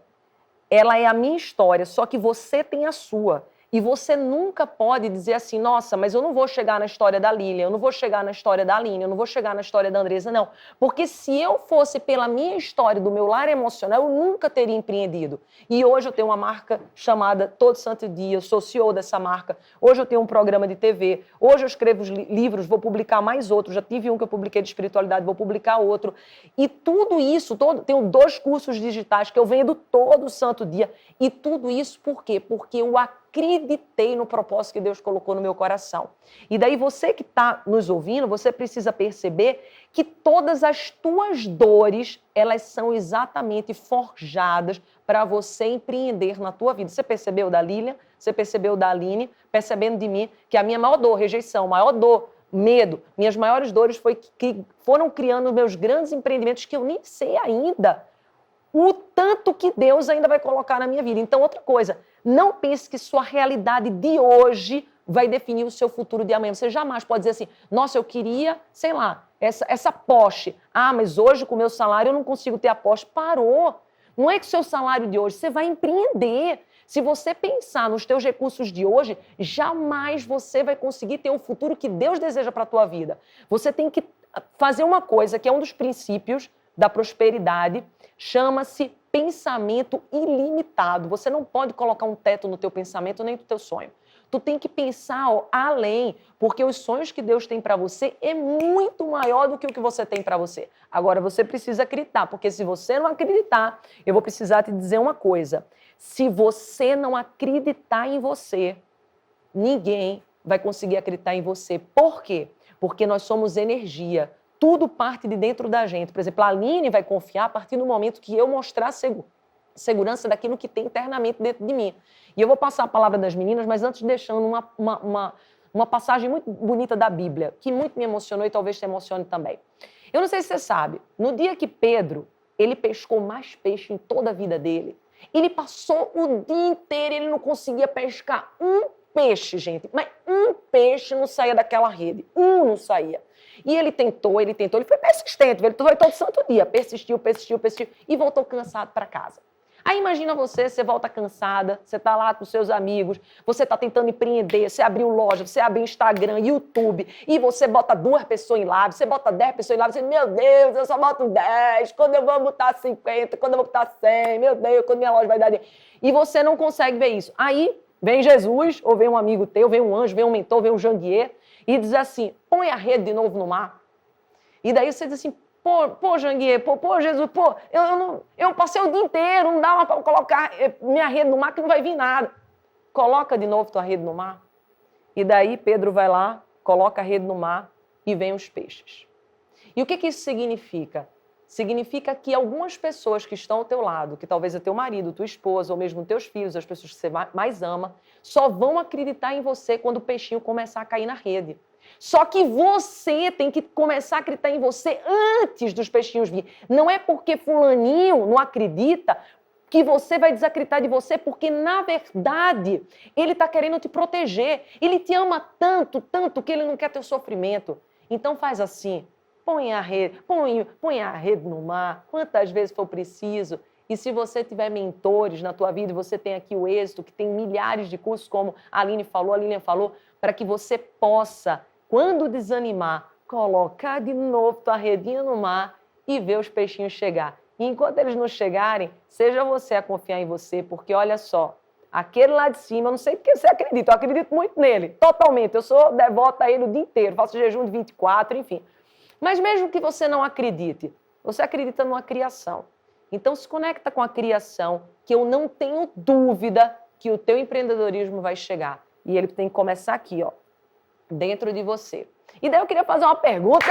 ela é a minha história, só que você tem a sua. E você nunca pode dizer assim, nossa, mas eu não vou chegar na história da Lilian, eu não vou chegar na história da Aline, eu não vou chegar na história da Andresa, não. Porque se eu fosse pela minha história do meu lar emocional, eu nunca teria empreendido. E hoje eu tenho uma marca chamada Todo Santo Dia, eu sou CEO dessa marca. Hoje eu tenho um programa de TV, hoje eu escrevo livros, vou publicar mais outros. Já tive um que eu publiquei de espiritualidade, vou publicar outro. E tudo isso, tenho 2 cursos digitais que eu vendo todo santo dia. E tudo isso por quê? Porque eu acreditei no propósito que Deus colocou no meu coração. E daí você que está nos ouvindo, você precisa perceber que todas as tuas dores, elas são exatamente forjadas para você empreender na tua vida. Você percebeu da Lilian? Você percebeu da Aline? Percebendo de mim que a minha maior dor, rejeição, maior dor, medo, minhas maiores dores que foram criando meus grandes empreendimentos que eu nem sei ainda o tanto que Deus ainda vai colocar na minha vida. Então, outra coisa, não pense que sua realidade de hoje vai definir o seu futuro de amanhã. Você jamais pode dizer assim, nossa, eu queria, sei lá, essa Porsche. Ah, mas hoje com o meu salário eu não consigo ter a Porsche. Parou. Não é que o seu salário de hoje, você vai empreender. Se você pensar nos teus recursos de hoje, jamais você vai conseguir ter o futuro que Deus deseja para a tua vida. Você tem que fazer uma coisa que é um dos princípios da prosperidade, chama-se pensamento ilimitado. Você não pode colocar um teto no teu pensamento nem no teu sonho. Tu tem que pensar além, porque os sonhos que Deus tem para você é muito maior do que o que você tem para você. Agora, você precisa acreditar, porque se você não acreditar, eu vou precisar te dizer uma coisa. Se você não acreditar em você, ninguém vai conseguir acreditar em você. Por quê? Porque nós somos energia. Tudo parte de dentro da gente. Por exemplo, a Aline vai confiar a partir do momento que eu mostrar segurança daquilo que tem internamente dentro de mim. E eu vou passar a palavra das meninas, mas antes deixando uma passagem muito bonita da Bíblia, que muito me emocionou e talvez te emocione também. Eu não sei se você sabe, no dia que Pedro, ele pescou mais peixe em toda a vida dele, ele passou o dia inteiro, ele não conseguia pescar um peixe, gente. Mas um peixe não saía daquela rede. Não saía. E ele tentou, ele foi persistente, ele foi todo santo dia, persistiu, e voltou cansado para casa. Aí imagina você volta cansada, você está lá com seus amigos, você está tentando empreender, você abriu loja, você abriu Instagram, YouTube, e você bota 2 pessoas em live, você bota 10 pessoas em live, você, meu Deus, eu só boto 10, quando eu vou botar 50, quando eu vou botar 100, meu Deus, quando minha loja vai dar dinheiro. E você não consegue ver isso. Aí vem Jesus, ou vem um amigo teu, vem um anjo, vem um mentor, vem um Janguier, e diz assim, põe a rede de novo no mar. E daí você diz assim, Pô, Janguier, pô, Jesus, pô, eu passei o dia inteiro, não dá para colocar minha rede no mar que não vai vir nada. Coloca de novo tua rede no mar. E daí Pedro vai lá, coloca a rede no mar e vem os peixes. E o que isso significa? Significa que algumas pessoas que estão ao teu lado, que talvez é teu marido, tua esposa, ou mesmo teus filhos, as pessoas que você mais ama, só vão acreditar em você quando o peixinho começar a cair na rede. Só que você tem que começar a acreditar em você antes dos peixinhos vir. Não é porque fulaninho não acredita que você vai desacreditar de você, porque, na verdade, ele está querendo te proteger. Ele te ama tanto, tanto, que ele não quer teu sofrimento. Então faz assim, põe a rede no mar, quantas vezes for preciso. E se você tiver mentores na tua vida, você tem aqui o Êxito, que tem milhares de cursos, como a Lilian falou, para que você possa, quando desanimar, colocar de novo tua redinha no mar e ver os peixinhos chegar. E enquanto eles não chegarem, seja você a confiar em você, porque olha só, aquele lá de cima, eu não sei porque você acredita, eu acredito muito nele, totalmente. Eu sou devota a ele o dia inteiro, faço jejum de 24, enfim. Mas mesmo que você não acredite, você acredita numa criação. Então se conecta com a criação, que eu não tenho dúvida que o teu empreendedorismo vai chegar. E ele tem que começar aqui, ó, dentro de você. E daí eu queria fazer uma pergunta.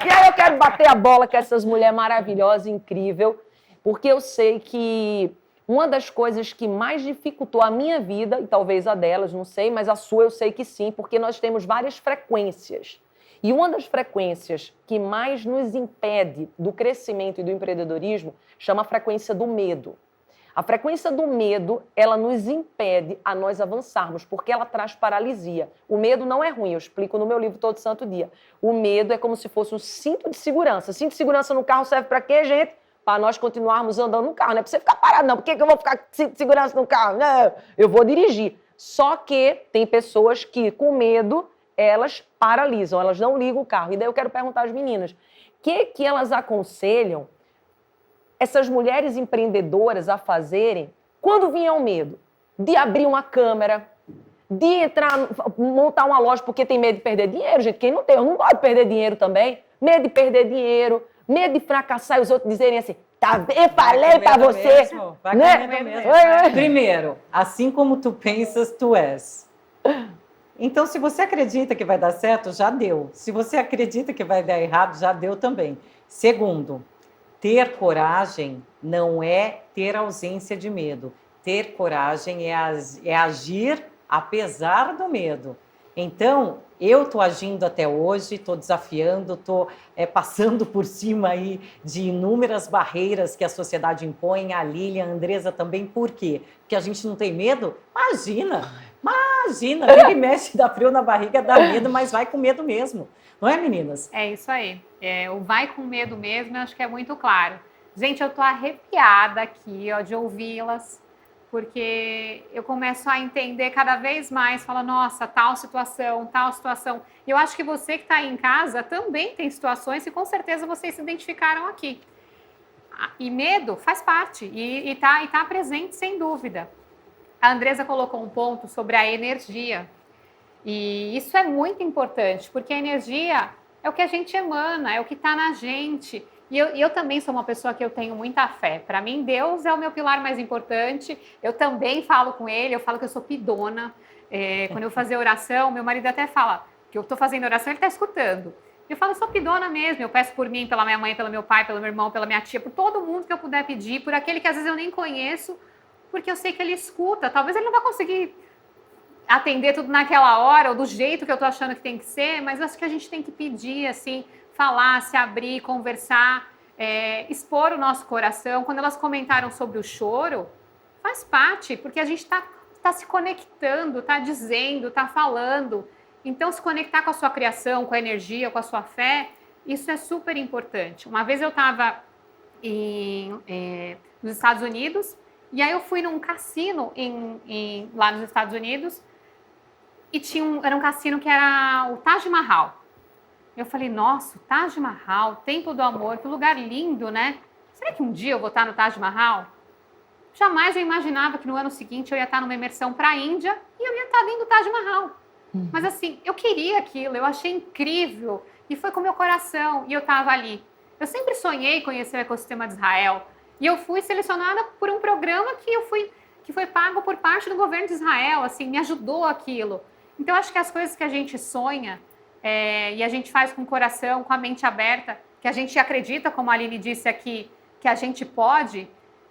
E aí eu quero bater a bola com essas mulheres maravilhosas, incrível, porque eu sei que uma das coisas que mais dificultou a minha vida, e talvez a delas, não sei, mas a sua eu sei que sim, porque nós temos várias frequências. E uma das frequências que mais nos impede do crescimento e do empreendedorismo chama a frequência do medo. A frequência do medo, ela nos impede a nós avançarmos, porque ela traz paralisia. O medo não é ruim, eu explico no meu livro Todo Santo Dia. O medo é como se fosse um cinto de segurança. Cinto de segurança no carro serve para quê, gente? Para nós continuarmos andando no carro. Não é para você ficar parado, não. Por que eu vou ficar com cinto de segurança no carro? Não, eu vou dirigir. Só que tem pessoas que, com medo, elas paralisam, elas não ligam o carro. E daí eu quero perguntar às meninas, o que elas aconselham essas mulheres empreendedoras a fazerem quando vinha o medo de abrir uma câmera, de entrar, montar uma loja porque tem medo de perder dinheiro, gente. Quem não tem, eu não gosto de perder dinheiro também. Medo de perder dinheiro, medo de fracassar e os outros dizerem assim, tá, eu falei pra você. Mesmo, vai né? mesmo. Primeiro, assim como tu pensas, tu és. Então, se você acredita que vai dar certo, já deu. Se você acredita que vai dar errado, já deu também. Segundo, ter coragem não é ter ausência de medo. Ter coragem é agir apesar do medo. Então, eu estou agindo até hoje, estou desafiando, estou passando por cima aí de inúmeras barreiras que a sociedade impõe, a Lilian, a Andresa também. Por quê? Porque a gente não tem medo? Imagina, ele mexe, dá frio na barriga, dá medo, mas vai com medo mesmo. Não é, meninas? É isso aí. O vai com medo mesmo, eu acho que é muito claro. Gente, eu tô arrepiada aqui, ó, de ouvi-las, porque eu começo a entender cada vez mais, fala, nossa, tal situação. E eu acho que você que está aí em casa também tem situações que com certeza vocês se identificaram aqui. E medo faz parte, e tá presente sem dúvida. A Andresa colocou um ponto sobre a energia. E isso é muito importante, porque a energia é o que a gente emana, é o que está na gente. E eu também sou uma pessoa que eu tenho muita fé. Para mim, Deus é o meu pilar mais importante. Eu também falo com ele, eu falo que eu sou pidona. Quando eu fazer oração, meu marido até fala que eu estou fazendo oração, ele está escutando. Eu falo, eu sou pidona mesmo. Eu peço por mim, pela minha mãe, pelo meu pai, pelo meu irmão, pela minha tia, por todo mundo que eu puder pedir, por aquele que às vezes eu nem conheço, porque eu sei que ele escuta. Talvez ele não vai conseguir atender tudo naquela hora ou do jeito que eu tô achando que tem que ser, mas eu acho que a gente tem que pedir, assim, falar, se abrir, conversar, expor o nosso coração. Quando elas comentaram sobre o choro, faz parte, porque a gente tá se conectando, tá dizendo, tá falando. Então, se conectar com a sua criação, com a energia, com a sua fé, isso é super importante. Uma vez eu estava nos Estados Unidos, e aí eu fui num cassino lá nos Estados Unidos, e era um cassino que era o Taj Mahal. Eu falei, nossa, o Taj Mahal, Templo do Amor, que lugar lindo, né? Será que um dia eu vou estar no Taj Mahal? Jamais eu imaginava que no ano seguinte eu ia estar numa imersão para a Índia e eu ia estar dentro do Taj Mahal. Mas assim, eu queria aquilo, eu achei incrível e foi com o meu coração e eu estava ali. Eu sempre sonhei conhecer o ecossistema de Israel e eu fui selecionada por um programa que foi pago por parte do governo de Israel, assim, me ajudou aquilo. Então, eu acho que as coisas que a gente sonha e a gente faz com o coração, com a mente aberta, que a gente acredita, como a Aline disse aqui, que a gente pode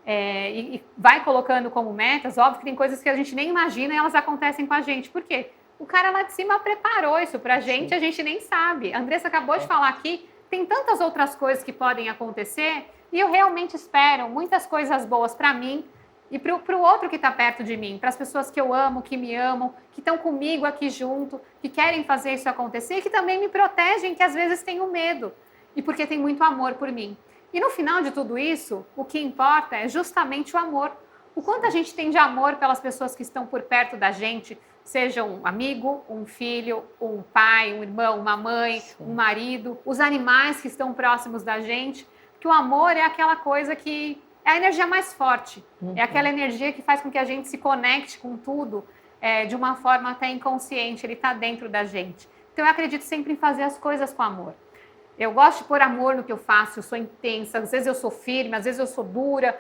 e vai colocando como metas, óbvio que tem coisas que a gente nem imagina e elas acontecem com a gente. Por quê? O cara lá de cima preparou isso pra gente, a gente nem sabe. A Andressa acabou de falar aqui, tem tantas outras coisas que podem acontecer e eu realmente espero muitas coisas boas para mim e para o outro que está perto de mim, para as pessoas que eu amo, que me amam, que estão comigo aqui junto, que querem fazer isso acontecer e que também me protegem, que às vezes tenho medo e porque tem muito amor por mim. E no final de tudo isso, o que importa é justamente o amor. O quanto a gente tem de amor pelas pessoas que estão por perto da gente, seja um amigo, um filho, um pai, um irmão, uma mãe, um marido, os animais que estão próximos da gente, que o amor é aquela coisa que é a energia mais forte, é aquela energia que faz com que a gente se conecte com tudo de uma forma até inconsciente, ele está dentro da gente. Então eu acredito sempre em fazer as coisas com amor. Eu gosto de pôr amor no que eu faço, eu sou intensa, às vezes eu sou firme, às vezes eu sou dura,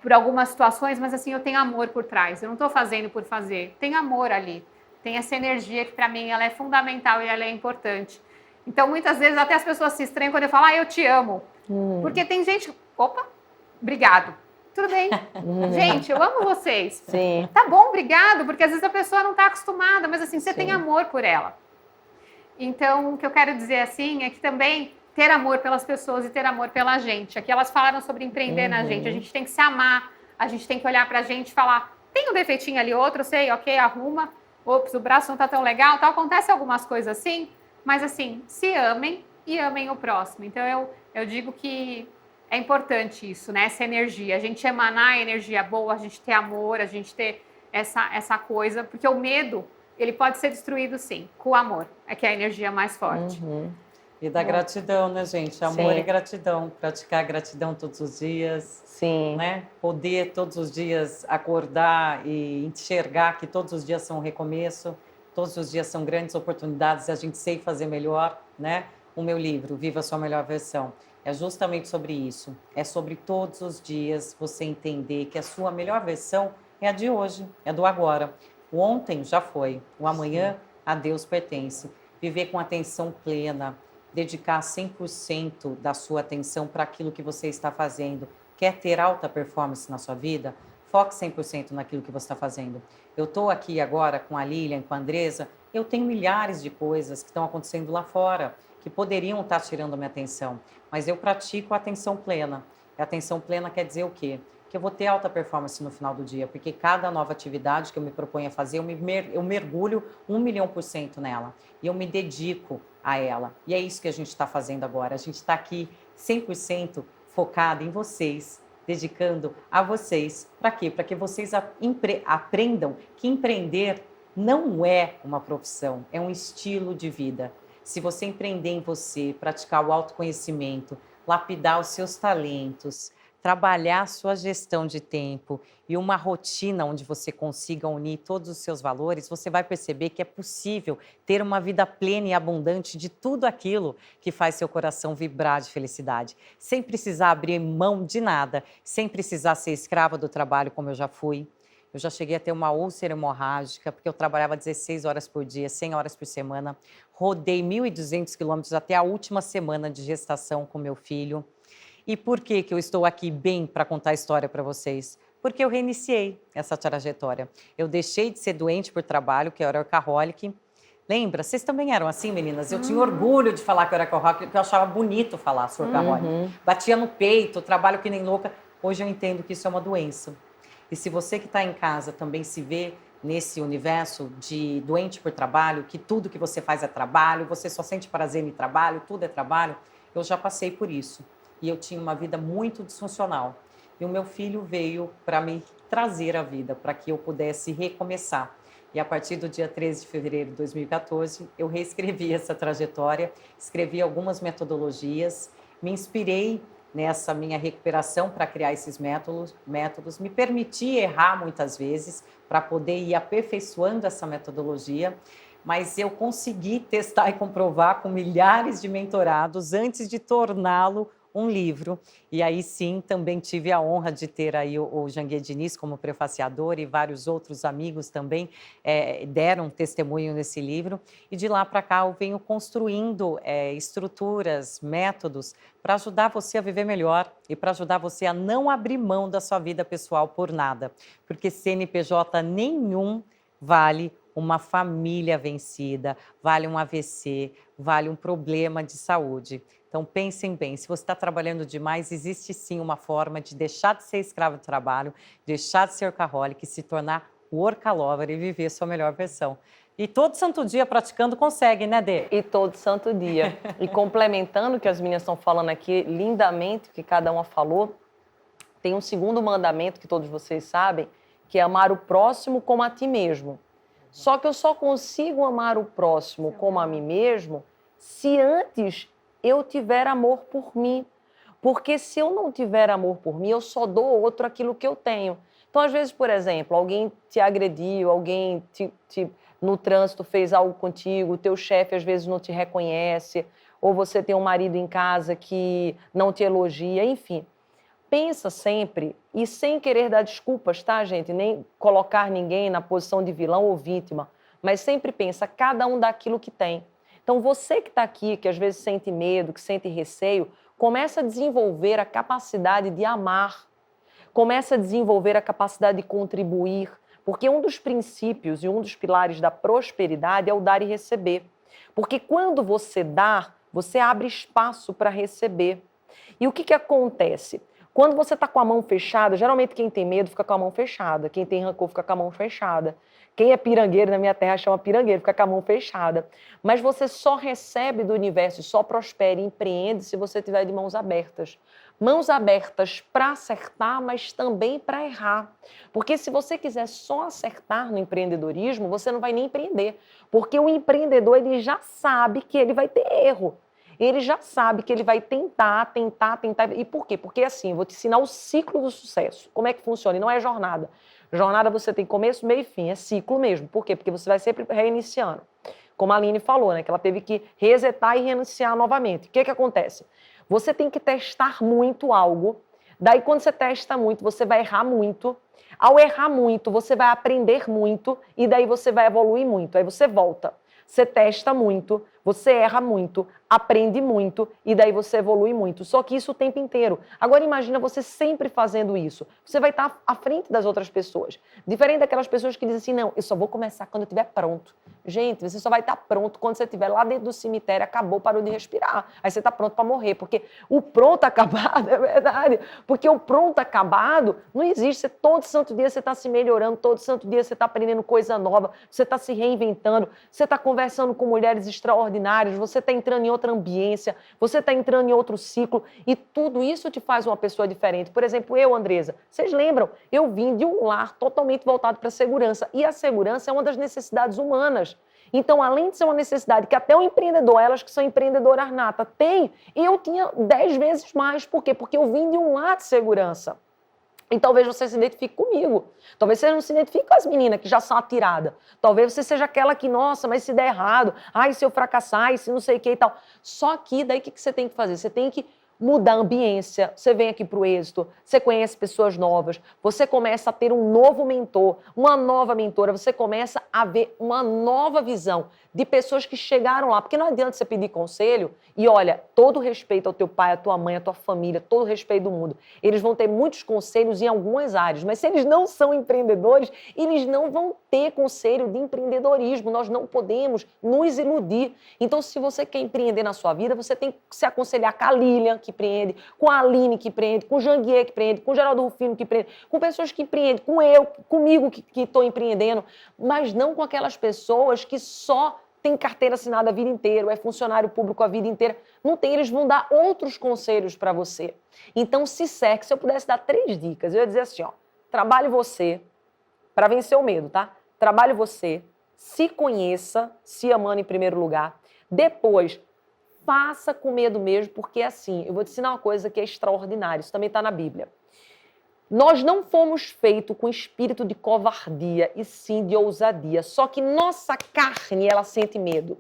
por algumas situações, mas assim, eu tenho amor por trás, eu não estou fazendo por fazer, tem amor ali, tem essa energia que para mim ela é fundamental e ela é importante. Então muitas vezes até as pessoas se estranham quando eu falo, eu te amo, porque tem gente, opa, obrigado, tudo bem, gente, eu amo vocês, Sim. Tá bom, obrigado, porque às vezes a pessoa não está acostumada, mas assim, você tem amor por ela. Então o que eu quero dizer assim é que também ter amor pelas pessoas e ter amor pela gente. Aqui elas falaram sobre empreender na gente. A gente tem que se amar, a gente tem que olhar pra gente e falar, tem um defeitinho ali, outro, sei, ok, arruma. Ops, o braço não tá tão legal, tá? Acontece algumas coisas assim, mas assim, se amem e amem o próximo. Então eu digo que é importante isso, né? Essa energia, a gente emanar energia boa, a gente ter amor, a gente ter essa coisa, porque o medo, ele pode ser destruído sim, com o amor, é que é a energia mais forte. E da gratidão, né, gente? Amor Sim. e gratidão. Praticar gratidão todos os dias. Sim. Né? Poder todos os dias acordar e enxergar que todos os dias são um recomeço, todos os dias são grandes oportunidades e a gente sei fazer melhor, né? O meu livro, Viva a Sua Melhor Versão, é justamente sobre isso. É sobre todos os dias você entender que a sua melhor versão é a de hoje, é do agora. O ontem já foi, o amanhã a Deus pertence. Viver com atenção plena, dedicar 100% da sua atenção para aquilo que você está fazendo. Quer ter alta performance na sua vida? Foque 100% naquilo que você está fazendo. Eu estou aqui agora com a Lilian, com a Andressa, eu tenho milhares de coisas que estão acontecendo lá fora, que poderiam estar tirando a minha atenção, mas eu pratico a atenção plena. E a atenção plena quer dizer o quê? Que eu vou ter alta performance no final do dia, porque cada nova atividade que eu me proponho a fazer, eu mergulho 1.000.000% nela. E eu me dedico a ela. E é isso que a gente está fazendo agora. A gente está aqui 100% focado em vocês, dedicando a vocês. Para quê? Para que vocês aprendam que empreender não é uma profissão, é um estilo de vida. Se você empreender em você, praticar o autoconhecimento, lapidar os seus talentos, trabalhar a sua gestão de tempo e uma rotina onde você consiga unir todos os seus valores, você vai perceber que é possível ter uma vida plena e abundante de tudo aquilo que faz seu coração vibrar de felicidade, sem precisar abrir mão de nada, sem precisar ser escrava do trabalho como eu já fui. Eu já cheguei a ter uma úlcera hemorrágica, porque eu trabalhava 16 horas por dia, 100 horas por semana, rodei 1.200 quilômetros até a última semana de gestação com meu filho. E por que eu estou aqui bem para contar a história para vocês? Porque eu reiniciei essa trajetória. Eu deixei de ser doente por trabalho, que eu era workaholic. Lembra? Vocês também eram assim, meninas? Eu tinha orgulho de falar que eu era workaholic, porque eu achava bonito falar sou workaholic. Batia no peito, trabalho que nem louca. Hoje eu entendo que isso é uma doença. E se você que está em casa também se vê nesse universo de doente por trabalho, que tudo que você faz é trabalho, você só sente prazer em trabalho, tudo é trabalho, eu já passei por isso. E eu tinha uma vida muito disfuncional. E o meu filho veio para me trazer a vida, para que eu pudesse recomeçar. E a partir do dia 13 de fevereiro de 2014, eu reescrevi essa trajetória, escrevi algumas metodologias, me inspirei nessa minha recuperação para criar esses métodos, me permiti errar muitas vezes para poder ir aperfeiçoando essa metodologia, mas eu consegui testar e comprovar com milhares de mentorados antes de torná-lo um livro. E aí sim, também tive a honra de ter aí o Janguier Diniz como prefaciador e vários outros amigos também deram testemunho nesse livro. E de lá para cá eu venho construindo estruturas, métodos para ajudar você a viver melhor e para ajudar você a não abrir mão da sua vida pessoal por nada. Porque CNPJ nenhum vale uma família vencida, vale um AVC, vale um problema de saúde. Então, pensem bem, se você está trabalhando demais, existe sim uma forma de deixar de ser escravo do trabalho, deixar de ser workaholic, se tornar workalover e viver sua melhor versão. E todo santo dia praticando consegue, né, Dê? E todo santo dia. E complementando o que as meninas estão falando aqui, lindamente, o que cada uma falou, tem um segundo mandamento que todos vocês sabem, que é amar o próximo como a ti mesmo. Só que eu só consigo amar o próximo como a mim mesmo se antes eu tiver amor por mim. Porque se eu não tiver amor por mim, eu só dou ao outro aquilo que eu tenho. Então, às vezes, por exemplo, alguém te agrediu, alguém no trânsito fez algo contigo, o teu chefe às vezes não te reconhece, ou você tem um marido em casa que não te elogia, enfim. Pensa sempre, e sem querer dar desculpas, tá, gente? Nem colocar ninguém na posição de vilão ou vítima, mas sempre pensa, cada um dá aquilo que tem. Então, você que está aqui, que às vezes sente medo, que sente receio, começa a desenvolver a capacidade de amar, começa a desenvolver a capacidade de contribuir, porque um dos princípios e um dos pilares da prosperidade é o dar e receber. Porque quando você dá, você abre espaço para receber. E o que acontece? Quando você está com a mão fechada, geralmente quem tem medo fica com a mão fechada, quem tem rancor fica com a mão fechada. Quem é pirangueiro, na minha terra chama pirangueiro, fica com a mão fechada. Mas você só recebe do universo, só prospera e empreende se você tiver de mãos abertas. Mãos abertas para acertar, mas também para errar. Porque se você quiser só acertar no empreendedorismo, você não vai nem empreender. Porque o empreendedor, ele já sabe que ele vai ter erro. Ele já sabe que ele vai tentar. E por quê? Porque assim, eu vou te ensinar o ciclo do sucesso. Como é que funciona? E não é jornada. Jornada você tem começo, meio e fim. É ciclo mesmo. Por quê? Porque você vai sempre reiniciando. Como a Aline falou, né? Que ela teve que resetar e reiniciar novamente. O que acontece? Você tem que testar muito algo. Daí, quando você testa muito, você vai errar muito. Ao errar muito, você vai aprender muito. E daí você vai evoluir muito. Aí você volta. Você testa muito, você erra muito, aprende muito e daí você evolui muito. Só que isso o tempo inteiro. Agora imagina você sempre fazendo isso. Você vai estar à frente das outras pessoas. Diferente daquelas pessoas que dizem assim, não, eu só vou começar quando eu estiver pronto. Gente, você só vai estar pronto quando você estiver lá dentro do cemitério, acabou, parou de respirar. Aí você está pronto para morrer, porque o pronto acabado, é verdade, porque o pronto acabado não existe. Todo santo dia você está se melhorando, todo santo dia você está aprendendo coisa nova, você está se reinventando, você está conversando com mulheres extraordinárias, você está entrando em outra ambiência, você está entrando em outro ciclo e tudo isso te faz uma pessoa diferente. Por exemplo, eu, Andresa, vocês lembram? Eu vim de um lar totalmente voltado para a segurança e a segurança é uma das necessidades humanas. Então, além de ser uma necessidade que até o empreendedor, elas que são empreendedoras nata, tem, eu tinha 10 vezes mais. Por quê? Porque eu vim de um lar de segurança. E talvez você se identifique comigo. Talvez você não se identifique com as meninas que já são atiradas. Talvez você seja aquela que, nossa, mas se der errado, ai, se eu fracassar, ai, se não sei o que e tal. Só que daí o que você tem que fazer? Você tem que mudar a ambiência, você vem aqui para o êxito, você conhece pessoas novas, você começa a ter um novo mentor, uma nova mentora, você começa a ver uma nova visão de pessoas que chegaram lá. Porque não adianta você pedir conselho e, olha, todo respeito ao teu pai, à tua mãe, à tua família, todo respeito do mundo. Eles vão ter muitos conselhos em algumas áreas, mas se eles não são empreendedores, eles não vão ter conselho de empreendedorismo. Nós não podemos nos iludir. Então, se você quer empreender na sua vida, você tem que se aconselhar com a Lilian, que empreende, com a Aline, que empreende, com o Janguier, que empreende, com o Geraldo Rufino, que empreende, com pessoas que empreendem, comigo que estou empreendendo, mas não com aquelas pessoas que só têm carteira assinada a vida inteira, é funcionário público a vida inteira. Não tem, eles vão dar outros conselhos para você. Então, se cerque, se eu pudesse dar 3 dicas, eu ia dizer assim, ó, trabalhe você para vencer o medo, tá? Trabalhe você, se conheça, se amando em primeiro lugar, depois faça com medo mesmo, porque assim, eu vou te ensinar uma coisa que é extraordinária, isso também está na Bíblia. Nós não fomos feitos com espírito de covardia e sim de ousadia. Só que nossa carne, ela sente medo.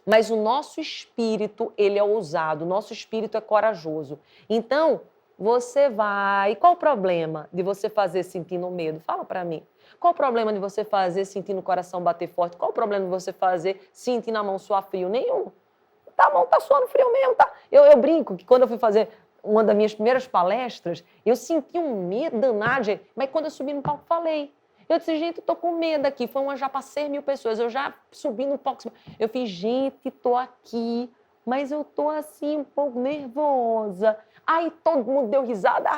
Mas o nosso espírito, ele é ousado. O nosso espírito é corajoso. Então, você vai... Qual o problema de você fazer sentindo medo? Fala pra mim. Qual o problema de você fazer sentindo o coração bater forte? Qual o problema de você fazer sentindo a mão suar frio? Nenhum. A mão tá suando frio mesmo, tá? Eu brinco que quando eu fui fazer uma das minhas primeiras palestras, eu senti um medo danado, gente. Mas quando eu subi no palco, falei. Eu disse, gente, eu tô com medo aqui. Foi já para 6 mil pessoas. Eu já subi no palco. Eu fiz, gente, tô aqui, mas eu tô assim, um pouco nervosa. Aí todo mundo deu risada.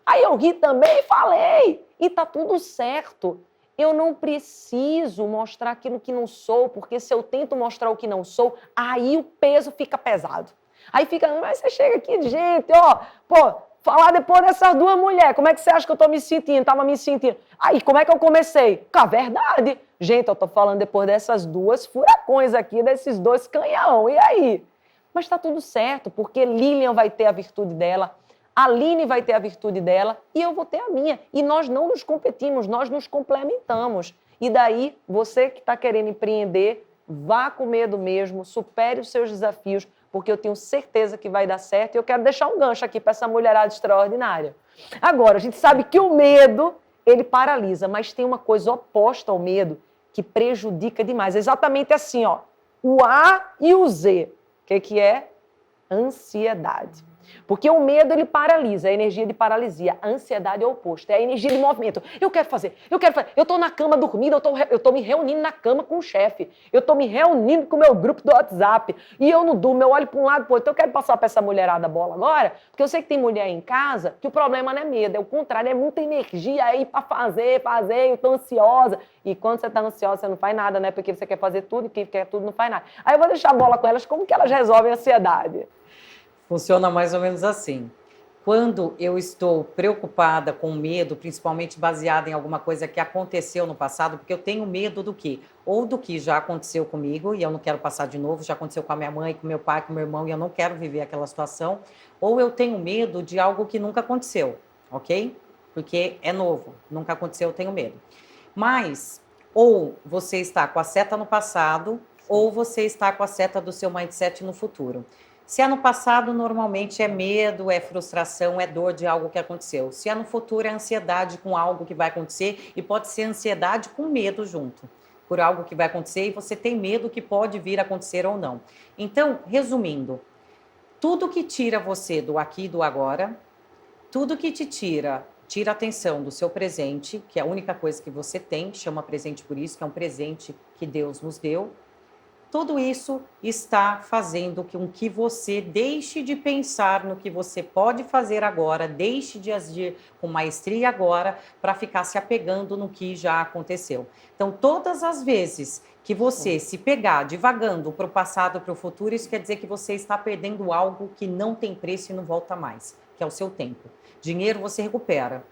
Aí eu ri também e falei. E tá tudo certo. Eu não preciso mostrar aquilo que não sou, porque se eu tento mostrar o que não sou, aí o peso fica pesado. Aí fica, mas você chega aqui de gente, ó, pô, falar depois dessas duas mulheres, como é que você acha que eu tô me sentindo? Tava me sentindo. Aí, como é que eu comecei? Com a verdade. Gente, eu tô falando depois dessas duas furacões aqui, desses 2 canhão, e aí? Mas tá tudo certo, porque Lilian vai ter a virtude dela, a Aline vai ter a virtude dela e eu vou ter a minha. E nós não nos competimos, nós nos complementamos. E daí, você que está querendo empreender, vá com medo mesmo, supere os seus desafios, porque eu tenho certeza que vai dar certo. E eu quero deixar um gancho aqui para essa mulherada extraordinária. Agora, a gente sabe que o medo, ele paralisa, mas tem uma coisa oposta ao medo que prejudica demais. É exatamente assim, ó, o A e o Z. O que é? Ansiedade. Porque o medo, ele paralisa, é a energia de paralisia. A ansiedade é o oposto, é a energia de movimento. Eu quero fazer. Eu tô na cama dormindo, eu tô me reunindo na cama com o chefe. Eu tô me reunindo com o meu grupo do WhatsApp. E eu não durmo, eu olho para um lado e pro outro. Então eu quero passar para essa mulherada a bola agora, porque eu sei que tem mulher em casa que o problema não é medo, é o contrário, é muita energia aí para fazer, eu tô ansiosa. E quando você tá ansiosa, você não faz nada, né? Porque você quer fazer tudo e quem quer tudo não faz nada. Aí eu vou deixar a bola com elas, como que elas resolvem a ansiedade? Funciona mais ou menos assim. Quando eu estou preocupada, com medo, principalmente baseada em alguma coisa que aconteceu no passado, porque eu tenho medo do quê? Ou do que já aconteceu comigo e eu não quero passar de novo, já aconteceu com a minha mãe, com meu pai, com meu irmão e eu não quero viver aquela situação. Ou eu tenho medo de algo que nunca aconteceu, ok? Porque é novo, nunca aconteceu, eu tenho medo. Mas, ou você está com a seta no passado, ou você está com a seta do seu mindset no futuro. Se é no passado, normalmente é medo, é frustração, é dor de algo que aconteceu. Se é no futuro, é ansiedade com algo que vai acontecer e pode ser ansiedade com medo junto, por algo que vai acontecer e você tem medo que pode vir a acontecer ou não. Então, resumindo, tudo que tira você do aqui e do agora, tudo que te tira a atenção do seu presente, que é a única coisa que você tem, chama presente por isso, que é um presente que Deus nos deu. Tudo isso está fazendo com que você deixe de pensar no que você pode fazer agora, deixe de agir com maestria agora, para ficar se apegando no que já aconteceu. Então, todas as vezes que você se pegar divagando para o passado, para o futuro, isso quer dizer que você está perdendo algo que não tem preço e não volta mais, que é o seu tempo. Dinheiro você recupera,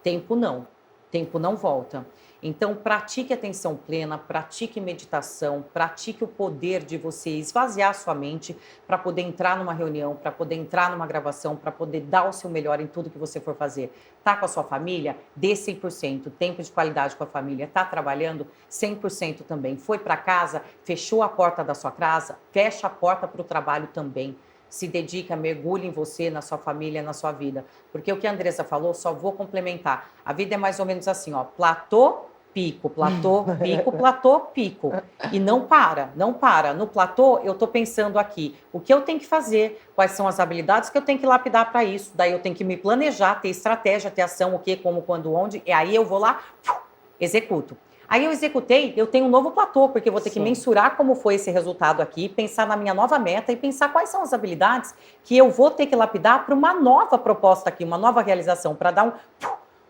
tempo não volta. Então, pratique atenção plena, pratique meditação, pratique o poder de você esvaziar sua mente para poder entrar numa reunião, para poder entrar numa gravação, para poder dar o seu melhor em tudo que você for fazer. Tá com a sua família? Dê 100%, tempo de qualidade com a família. Tá trabalhando? 100% também. Foi para casa? Fechou a porta da sua casa? Fecha a porta para o trabalho também. Se dedica, mergulhe em você, na sua família, na sua vida. Porque o que a Andressa falou, só vou complementar. A vida é mais ou menos assim, ó, platô, pico, platô, pico, platô, pico. E não para. No platô, eu estou pensando aqui, o que eu tenho que fazer, quais são as habilidades que eu tenho que lapidar para isso. Daí eu tenho que me planejar, ter estratégia, ter ação, o que, como, quando, onde. E aí eu vou lá, executo. Aí eu executei, eu tenho um novo platô, porque eu vou ter que mensurar como foi esse resultado aqui, pensar na minha nova meta e pensar quais são as habilidades que eu vou ter que lapidar para uma nova proposta aqui, uma nova realização, para dar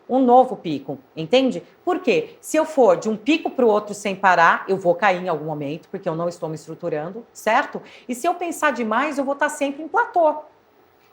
um novo pico, entende? Por quê? Se eu for de um pico para o outro sem parar, eu vou cair em algum momento, porque eu não estou me estruturando, certo? E se eu pensar demais, eu vou estar sempre em platô.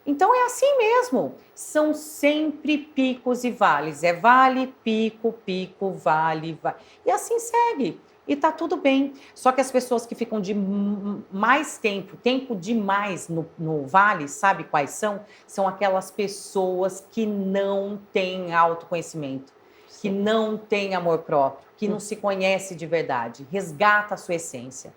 Então é assim mesmo, são sempre picos e vales, é vale, pico, pico, vale, vale. E assim segue. E tá tudo bem. Só que as pessoas que ficam de mais tempo demais no vale, sabe quais são? São aquelas pessoas que não têm autoconhecimento, que não têm amor próprio, que não se conhece de verdade. Resgata a sua essência.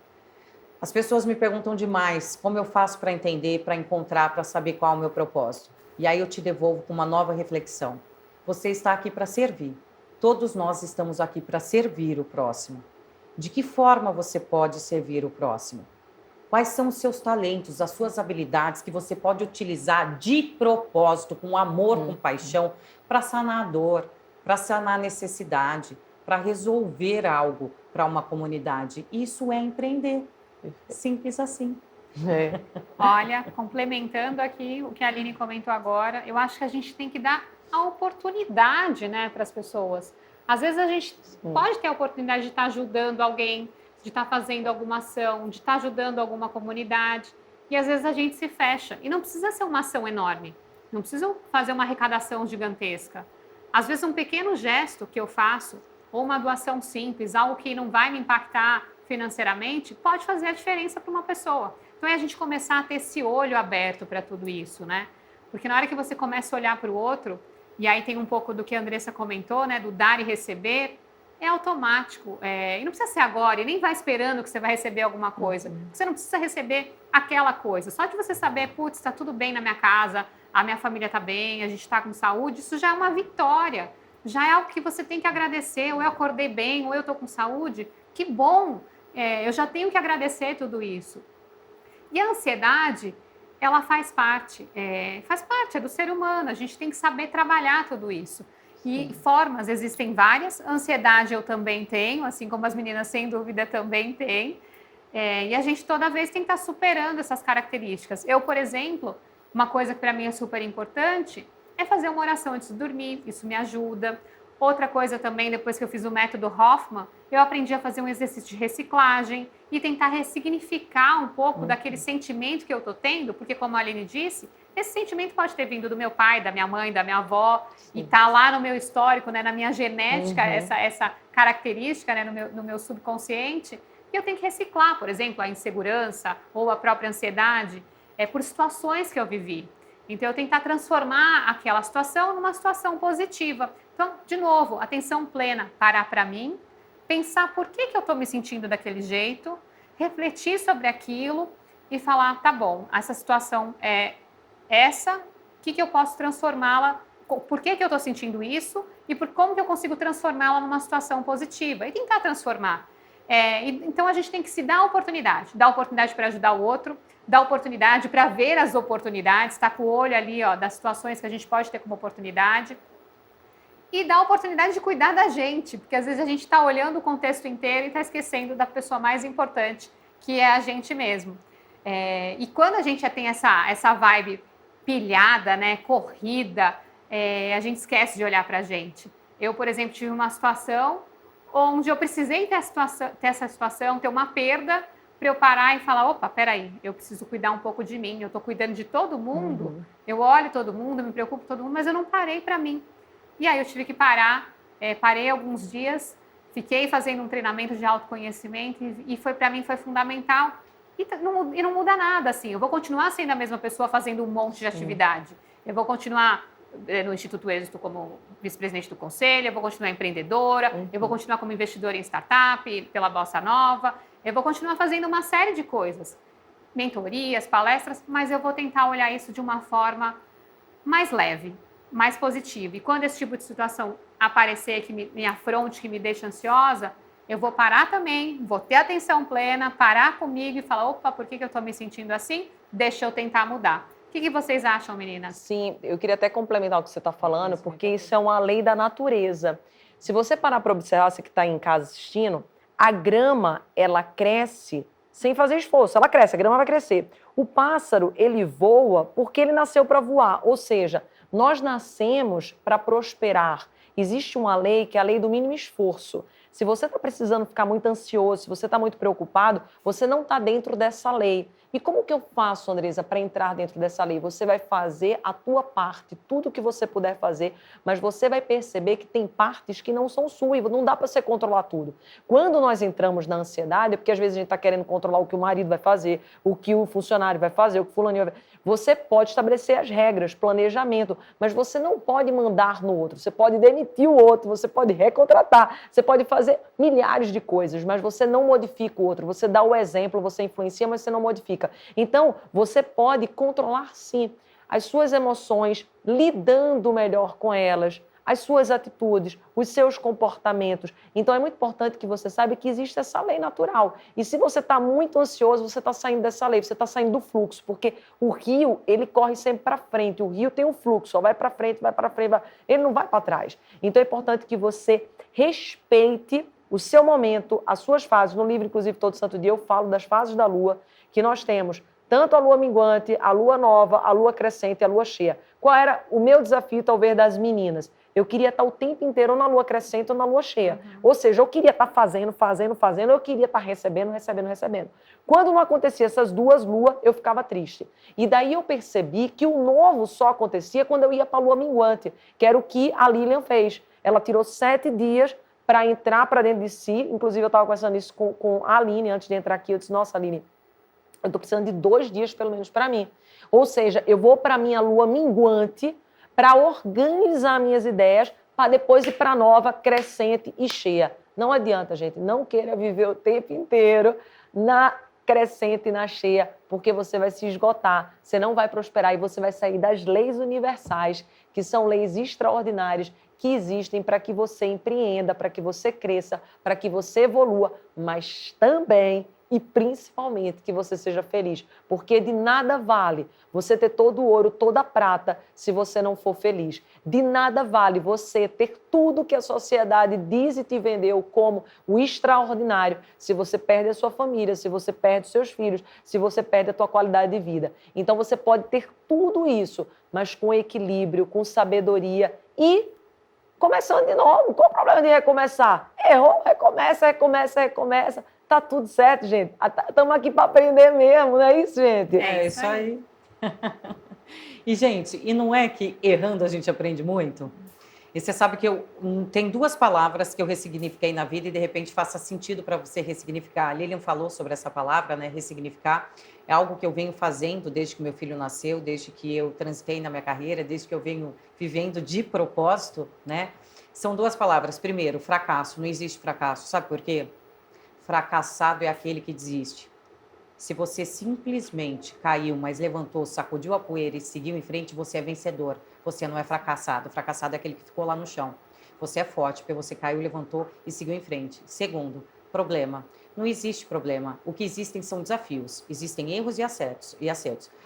As pessoas me perguntam demais como eu faço para entender, para encontrar, para saber qual é o meu propósito. E aí eu te devolvo com uma nova reflexão. Você está aqui para servir. Todos nós estamos aqui para servir o próximo. De que forma você pode servir o próximo? Quais são os seus talentos, as suas habilidades que você pode utilizar de propósito, com amor, com paixão, para sanar a dor, para sanar a necessidade, para resolver algo para uma comunidade? Isso é empreender. Simples assim. É. Olha, complementando aqui o que a Aline comentou agora, eu acho que a gente tem que dar a oportunidade, né, para as pessoas. Às vezes a gente pode ter a oportunidade de estar ajudando alguém, de estar fazendo alguma ação, de estar ajudando alguma comunidade, e às vezes a gente se fecha. E não precisa ser uma ação enorme, não precisa fazer uma arrecadação gigantesca. Às vezes um pequeno gesto que eu faço, ou uma doação simples, algo que não vai me impactar financeiramente, pode fazer a diferença para uma pessoa. Então é a gente começar a ter esse olho aberto para tudo isso, né? Porque na hora que você começa a olhar para o outro, e aí tem um pouco do que a Andressa comentou, né? Do dar e receber, é automático. E não precisa ser agora, e nem vai esperando que você vai receber alguma coisa. Você não precisa receber aquela coisa. Só de você saber, putz, está tudo bem na minha casa, a minha família está bem, a gente está com saúde, isso já é uma vitória. Já é algo que você tem que agradecer. Ou eu acordei bem, ou eu estou com saúde. Que bom! Eu já tenho que agradecer tudo isso. E a ansiedade, ela faz parte é do ser humano, a gente tem que saber trabalhar tudo isso. E formas, existem várias, ansiedade eu também tenho, assim como as meninas sem dúvida também têm, e a gente toda vez tem que estar superando essas características. Eu, por exemplo, uma coisa que para mim é super importante é fazer uma oração antes de dormir, isso me ajuda. Outra coisa também, depois que eu fiz o método Hoffman, eu aprendi a fazer um exercício de reciclagem e tentar ressignificar um pouco daquele sentimento que eu estou tendo, porque como a Aline disse, esse sentimento pode ter vindo do meu pai, da minha mãe, da minha avó, e está lá no meu histórico, né, na minha genética, essa característica, né, no meu subconsciente, e eu tenho que reciclar, por exemplo, a insegurança ou a própria ansiedade, por situações que eu vivi. Então, eu tentar transformar aquela situação numa situação positiva. Então, de novo, atenção plena, parar para mim, pensar por que eu estou me sentindo daquele jeito, refletir sobre aquilo e falar, tá bom, essa situação é essa, o que eu posso transformá-la, por que eu estou sentindo isso e como que eu consigo transformá-la numa situação positiva e tentar transformar. Então, a gente tem que se dar a oportunidade para ajudar o outro, dar oportunidade para ver as oportunidades, estar com o olho ali das situações que a gente pode ter como oportunidade e dar a oportunidade de cuidar da gente, porque às vezes a gente está olhando o contexto inteiro e está esquecendo da pessoa mais importante, que é a gente mesmo. E quando a gente já tem essa vibe pilhada, né, corrida, a gente esquece de olhar para a gente. Eu, por exemplo, tive uma situação onde eu precisei ter essa situação, ter uma perda, para eu parar e falar, opa, peraí, eu preciso cuidar um pouco de mim, eu estou cuidando de todo mundo, eu olho todo mundo, me preocupo com todo mundo, mas eu não parei para mim. E aí eu tive que parar, parei alguns dias, fiquei fazendo um treinamento de autoconhecimento e para mim foi fundamental. E não muda nada, assim, eu vou continuar sendo a mesma pessoa fazendo um monte de atividade, eu vou continuar no Instituto Êxito como vice-presidente do conselho, eu vou continuar empreendedora, eu vou continuar como investidora em startup, pela Bossa Nova, eu vou continuar fazendo uma série de coisas, mentorias, palestras, mas eu vou tentar olhar isso de uma forma mais leve, mais positiva. E quando esse tipo de situação aparecer que me afronte, que me deixa ansiosa, eu vou parar também, vou ter atenção plena, parar comigo e falar, opa, por que eu estou me sentindo assim? Deixa eu tentar mudar. O que vocês acham, meninas? Sim, eu queria até complementar o que você está falando, porque isso é uma lei da natureza. Se você parar para observar, você que está em casa assistindo, a grama, ela cresce sem fazer esforço. Ela cresce, a grama vai crescer. O pássaro, ele voa porque ele nasceu para voar. Ou seja, nós nascemos para prosperar. Existe uma lei que é a lei do mínimo esforço. Se você está precisando ficar muito ansioso, se você está muito preocupado, você não está dentro dessa lei. E como que eu faço, Andresa, para entrar dentro dessa lei? Você vai fazer a tua parte, tudo que você puder fazer, mas você vai perceber que tem partes que não são suas, não dá para você controlar tudo. Quando nós entramos na ansiedade, é porque às vezes a gente está querendo controlar o que o marido vai fazer, o que o funcionário vai fazer, o que o fulaninho vai fazer. Você pode estabelecer as regras, planejamento, mas você não pode mandar no outro. Você pode demitir o outro, você pode recontratar, você pode fazer milhares de coisas, mas você não modifica o outro. Você dá o exemplo, você influencia, mas você não modifica. Então, você pode controlar, sim, as suas emoções, lidando melhor com elas, as suas atitudes, os seus comportamentos. Então, é muito importante que você saiba que existe essa lei natural. E se você está muito ansioso, você está saindo dessa lei, você está saindo do fluxo, porque o rio, ele corre sempre para frente. O rio tem um fluxo, só vai para frente, ele não vai para trás. Então, é importante que você respeite o seu momento, as suas fases. No livro, inclusive, todo santo dia, eu falo das fases da lua, que nós temos tanto a lua minguante, a lua nova, a lua crescente e a lua cheia. Qual era o meu desafio, talvez, das meninas? Eu queria estar o tempo inteiro na lua crescente ou na lua cheia. Ou seja, eu queria estar fazendo, eu queria estar recebendo. Quando não acontecia essas duas luas, eu ficava triste. E daí eu percebi que o novo só acontecia quando eu ia para a lua minguante, que era o que a Lilian fez. Ela tirou 7 dias para entrar para dentro de si. Inclusive, eu estava conversando isso com a Aline, antes de entrar aqui. Eu disse, nossa, Aline, eu estou precisando de 2 dias, pelo menos, para mim. Ou seja, eu vou para a minha lua minguante para organizar minhas ideias, para depois ir para a nova, crescente e cheia. Não adianta, gente. Não queira viver o tempo inteiro na crescente e na cheia, porque você vai se esgotar, você não vai prosperar e você vai sair das leis universais, que são leis extraordinárias, que existem para que você empreenda, para que você cresça, para que você evolua, mas também e principalmente que você seja feliz, porque de nada vale você ter todo o ouro, toda a prata, se você não for feliz. De nada vale você ter tudo que a sociedade diz e te vendeu como o extraordinário, se você perde a sua família, se você perde os seus filhos, se você perde a tua qualidade de vida. Então você pode ter tudo isso, mas com equilíbrio, com sabedoria e começando de novo. Qual o problema de recomeçar? Errou, recomeça. Tá tudo certo, gente. Estamos aqui para aprender mesmo, não é isso, gente? É isso aí. E, gente, e não é que errando a gente aprende muito? E você sabe que tem 2 palavras que eu ressignifiquei na vida e, de repente, faça sentido para você ressignificar. A Lilian falou sobre essa palavra, né? Ressignificar. É algo que eu venho fazendo desde que meu filho nasceu, desde que eu transitei na minha carreira, desde que eu venho vivendo de propósito, né? São 2 palavras. Primeiro, fracasso. Não existe fracasso. Sabe por quê? Fracassado é aquele que desiste. Se você simplesmente caiu, mas levantou, sacudiu a poeira e seguiu em frente, você é vencedor. Você não é fracassado. Fracassado é aquele que ficou lá no chão. Você é forte, porque você caiu, levantou e seguiu em frente. Segundo, problema. Não existe problema. O que existem são desafios. Existem erros e acertos.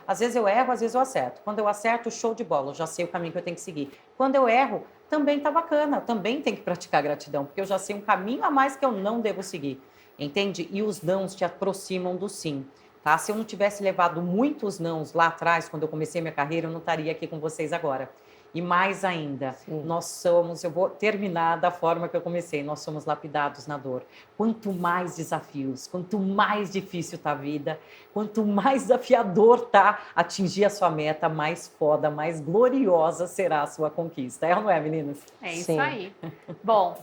Às vezes eu erro, às vezes eu acerto. Quando eu acerto, show de bola. Eu já sei o caminho que eu tenho que seguir. Quando eu erro, também tá bacana. Também tem que praticar gratidão, porque eu já sei um caminho a mais que eu não devo seguir. Entende? E os nãos te aproximam do sim, tá? Se eu não tivesse levado muitos nãos lá atrás, quando eu comecei minha carreira, eu não estaria aqui com vocês agora. E mais ainda, eu vou terminar da forma que eu comecei, nós somos lapidados na dor. Quanto mais desafios, quanto mais difícil tá a vida, quanto mais desafiador tá atingir a sua meta, mais foda, mais gloriosa será a sua conquista. É ou não é, meninas? É isso aí. Bom,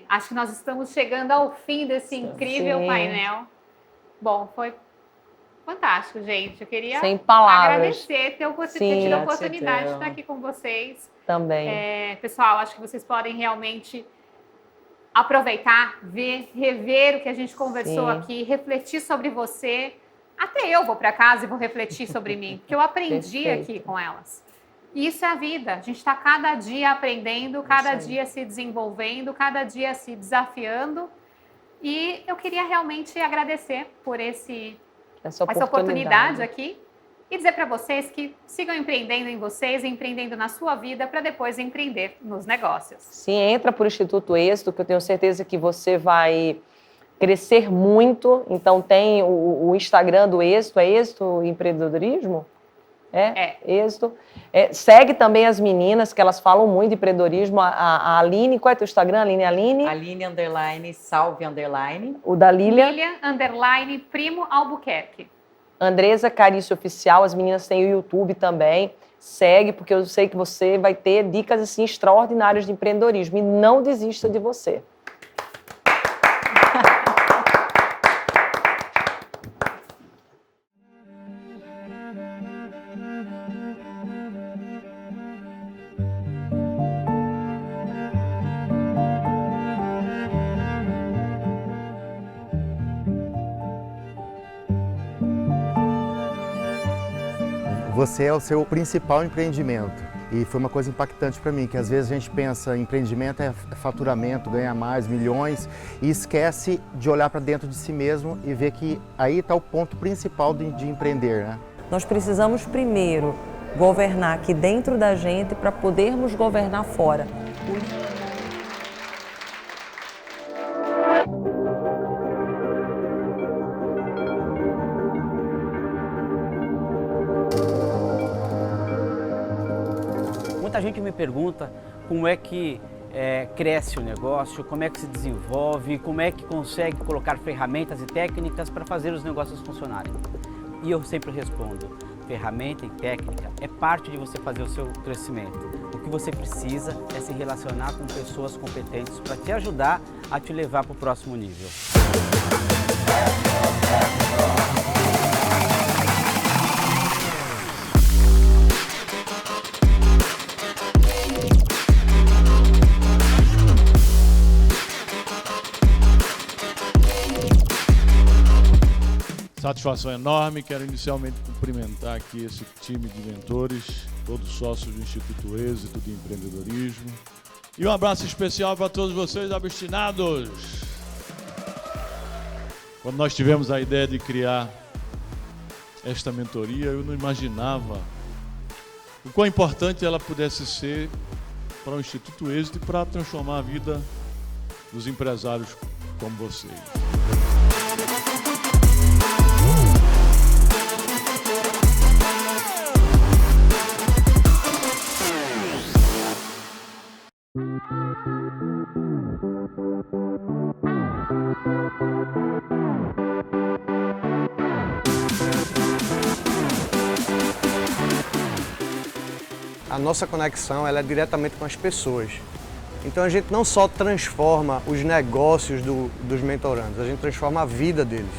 acho que nós estamos chegando ao fim desse incrível painel. Bom, foi fantástico, gente. Eu queria sem palavras agradecer ter tido a oportunidade de estar aqui com vocês. Também. Pessoal, acho que vocês podem realmente aproveitar, rever o que a gente conversou aqui, refletir sobre você. Até eu vou para casa e vou refletir sobre mim, porque eu aprendi aqui com elas. E isso é a vida. A gente está cada dia aprendendo, cada dia se desenvolvendo, cada dia se desafiando. E eu queria realmente agradecer por essa oportunidade aqui e dizer para vocês que sigam empreendendo em vocês, empreendendo na sua vida, para depois empreender nos negócios. Sim, entra para o Instituto Êxito, que eu tenho certeza que você vai crescer muito. Então tem o Instagram do Êxito, é Êxito Empreendedorismo? Êxito. Segue também as meninas, que elas falam muito de empreendedorismo. A Aline, qual é teu Instagram, Aline? Aline _ salve _ O da Lilian. Lilian _ Primo Albuquerque. Andresa Carício Oficial, as meninas têm o YouTube também. Segue, porque eu sei que você vai ter dicas assim extraordinárias de empreendedorismo e não desista de você. Você é o seu principal empreendimento. E foi uma coisa impactante para mim, que às vezes a gente pensa em empreendimento é faturamento, ganhar mais, milhões, e esquece de olhar para dentro de si mesmo e ver que aí está o ponto principal de empreender, né? Nós precisamos primeiro governar aqui dentro da gente para podermos governar fora. Muita gente me pergunta como é que cresce o negócio, como é que se desenvolve, como é que consegue colocar ferramentas e técnicas para fazer os negócios funcionarem. E eu sempre respondo, ferramenta e técnica é parte de você fazer o seu crescimento. O que você precisa é se relacionar com pessoas competentes para te ajudar a te levar para o próximo nível. Satisfação enorme, quero inicialmente cumprimentar aqui esse time de mentores, todos sócios do Instituto Êxito de Empreendedorismo. E um abraço especial para todos vocês abstinados. Quando nós tivemos a ideia de criar esta mentoria, eu não imaginava o quão importante ela pudesse ser para o Instituto Êxito e para transformar a vida dos empresários como vocês. A nossa conexão ela é diretamente com as pessoas. Então a gente não só transforma os negócios dos mentorandos, a gente transforma a vida deles.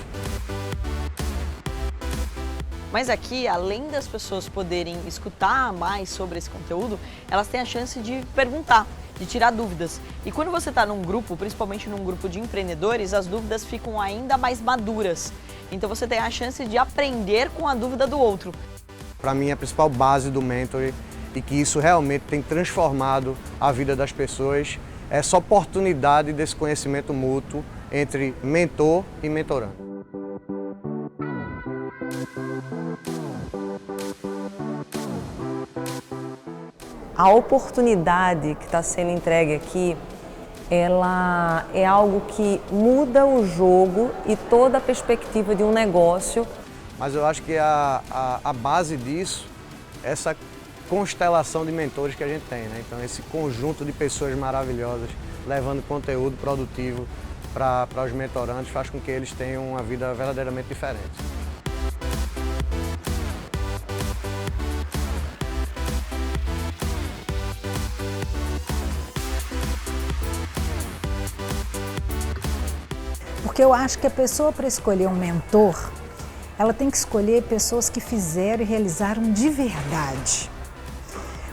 Mas aqui, além das pessoas poderem escutar mais sobre esse conteúdo, elas têm a chance de perguntar, de tirar dúvidas. E quando você está num grupo, principalmente num grupo de empreendedores, as dúvidas ficam ainda mais maduras. Então você tem a chance de aprender com a dúvida do outro. Para mim, a principal base do mentoring e que isso realmente tem transformado a vida das pessoas é essa oportunidade desse conhecimento mútuo entre mentor e mentorando. A oportunidade que está sendo entregue aqui, ela é algo que muda o jogo e toda a perspectiva de um negócio. Mas eu acho que a base disso é essa constelação de mentores que a gente tem, né? Então esse conjunto de pessoas maravilhosas levando conteúdo produtivo para os mentorandos faz com que eles tenham uma vida verdadeiramente diferente. Porque eu acho que a pessoa, para escolher um mentor, ela tem que escolher pessoas que fizeram e realizaram de verdade.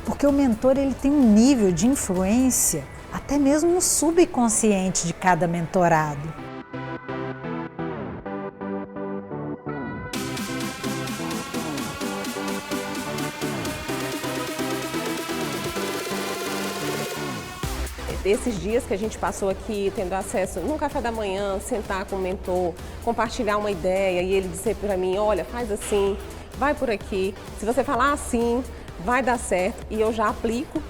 Porque o mentor ele tem um nível de influência até mesmo no subconsciente de cada mentorado. Esses dias que a gente passou aqui tendo acesso no café da manhã, sentar com o mentor, compartilhar uma ideia e ele dizer para mim, olha, faz assim, vai por aqui, se você falar assim, vai dar certo, e eu já aplico,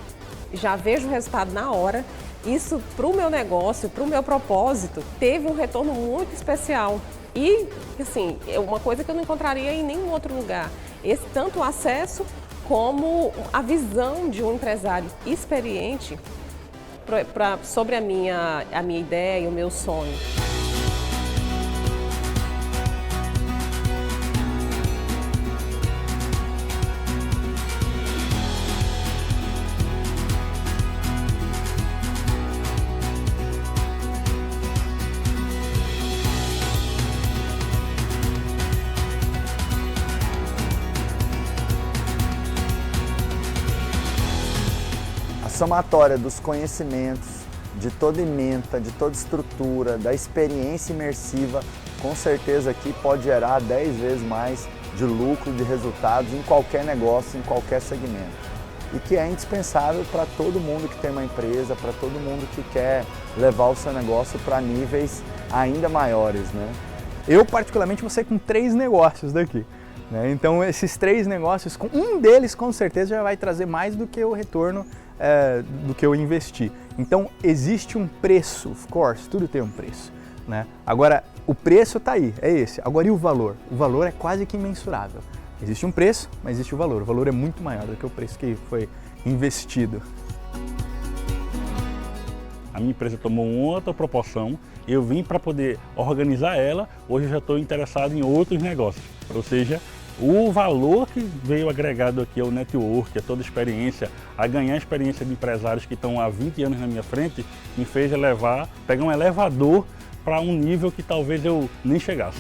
já vejo o resultado na hora. Isso para o meu negócio, para o meu propósito, teve um retorno muito especial. E, assim, é uma coisa que eu não encontraria em nenhum outro lugar. Esse tanto o acesso como a visão de um empresário experiente sobre a minha ideia e o meu sonho. A somatória dos conhecimentos, de toda ementa, de toda estrutura, da experiência imersiva, com certeza aqui pode gerar 10 vezes mais de lucro, de resultados em qualquer negócio, em qualquer segmento. E que é indispensável para todo mundo que tem uma empresa, para todo mundo que quer levar o seu negócio para níveis ainda maiores, né? Eu, particularmente, vou sair com 3 negócios daqui. Então, esses 3 negócios, um deles com certeza já vai trazer mais do que o retorno do que eu investi. Então, existe um preço, of course, tudo tem um preço, né? Agora, o preço está aí, é esse. Agora, e o valor? O valor é quase que imensurável. Existe um preço, mas existe o valor. O valor é muito maior do que o preço que foi investido. A minha empresa tomou outra proporção, eu vim para poder organizar ela, hoje eu já estou interessado em outros negócios. Ou seja, o valor que veio agregado aqui ao network, a toda a experiência, a ganhar a experiência de empresários que estão há 20 anos na minha frente, me fez pegar um elevador para um nível que talvez eu nem chegasse.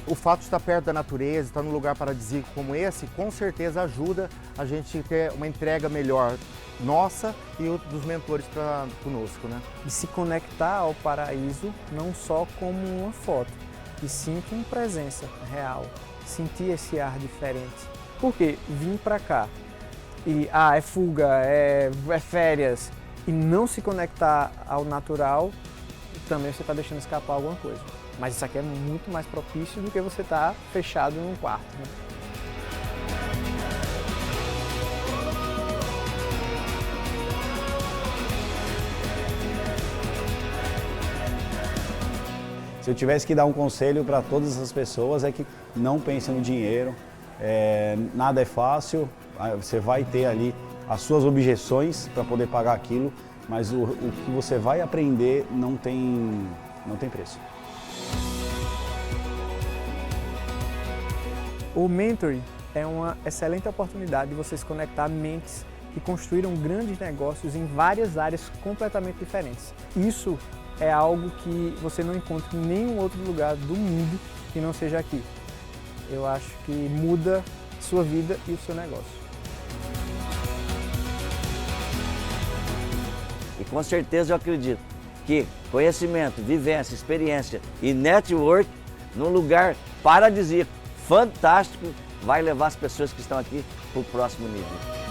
O fato de estar perto da natureza, estar num lugar paradisíaco como esse, com certeza ajuda a gente ter uma entrega melhor nossa e dos mentores conosco, né? E se conectar ao paraíso não só como uma foto, e sim com presença real, sentir esse ar diferente. Porque vir para cá e é fuga, é férias, e não se conectar ao natural, também você está deixando escapar alguma coisa. Mas isso aqui é muito mais propício do que você estar fechado em um quarto, né? Se eu tivesse que dar um conselho para todas as pessoas é que não pensem no dinheiro, nada é fácil, você vai ter ali as suas objeções para poder pagar aquilo, mas o que você vai aprender não tem preço. O mentoring é uma excelente oportunidade de você se conectar a mentes que construíram grandes negócios em várias áreas completamente diferentes. Isso é algo que você não encontra em nenhum outro lugar do mundo que não seja aqui. Eu acho que muda a sua vida e o seu negócio. E com certeza eu acredito que conhecimento, vivência, experiência e network num lugar paradisíaco, fantástico, vai levar as pessoas que estão aqui para o próximo nível.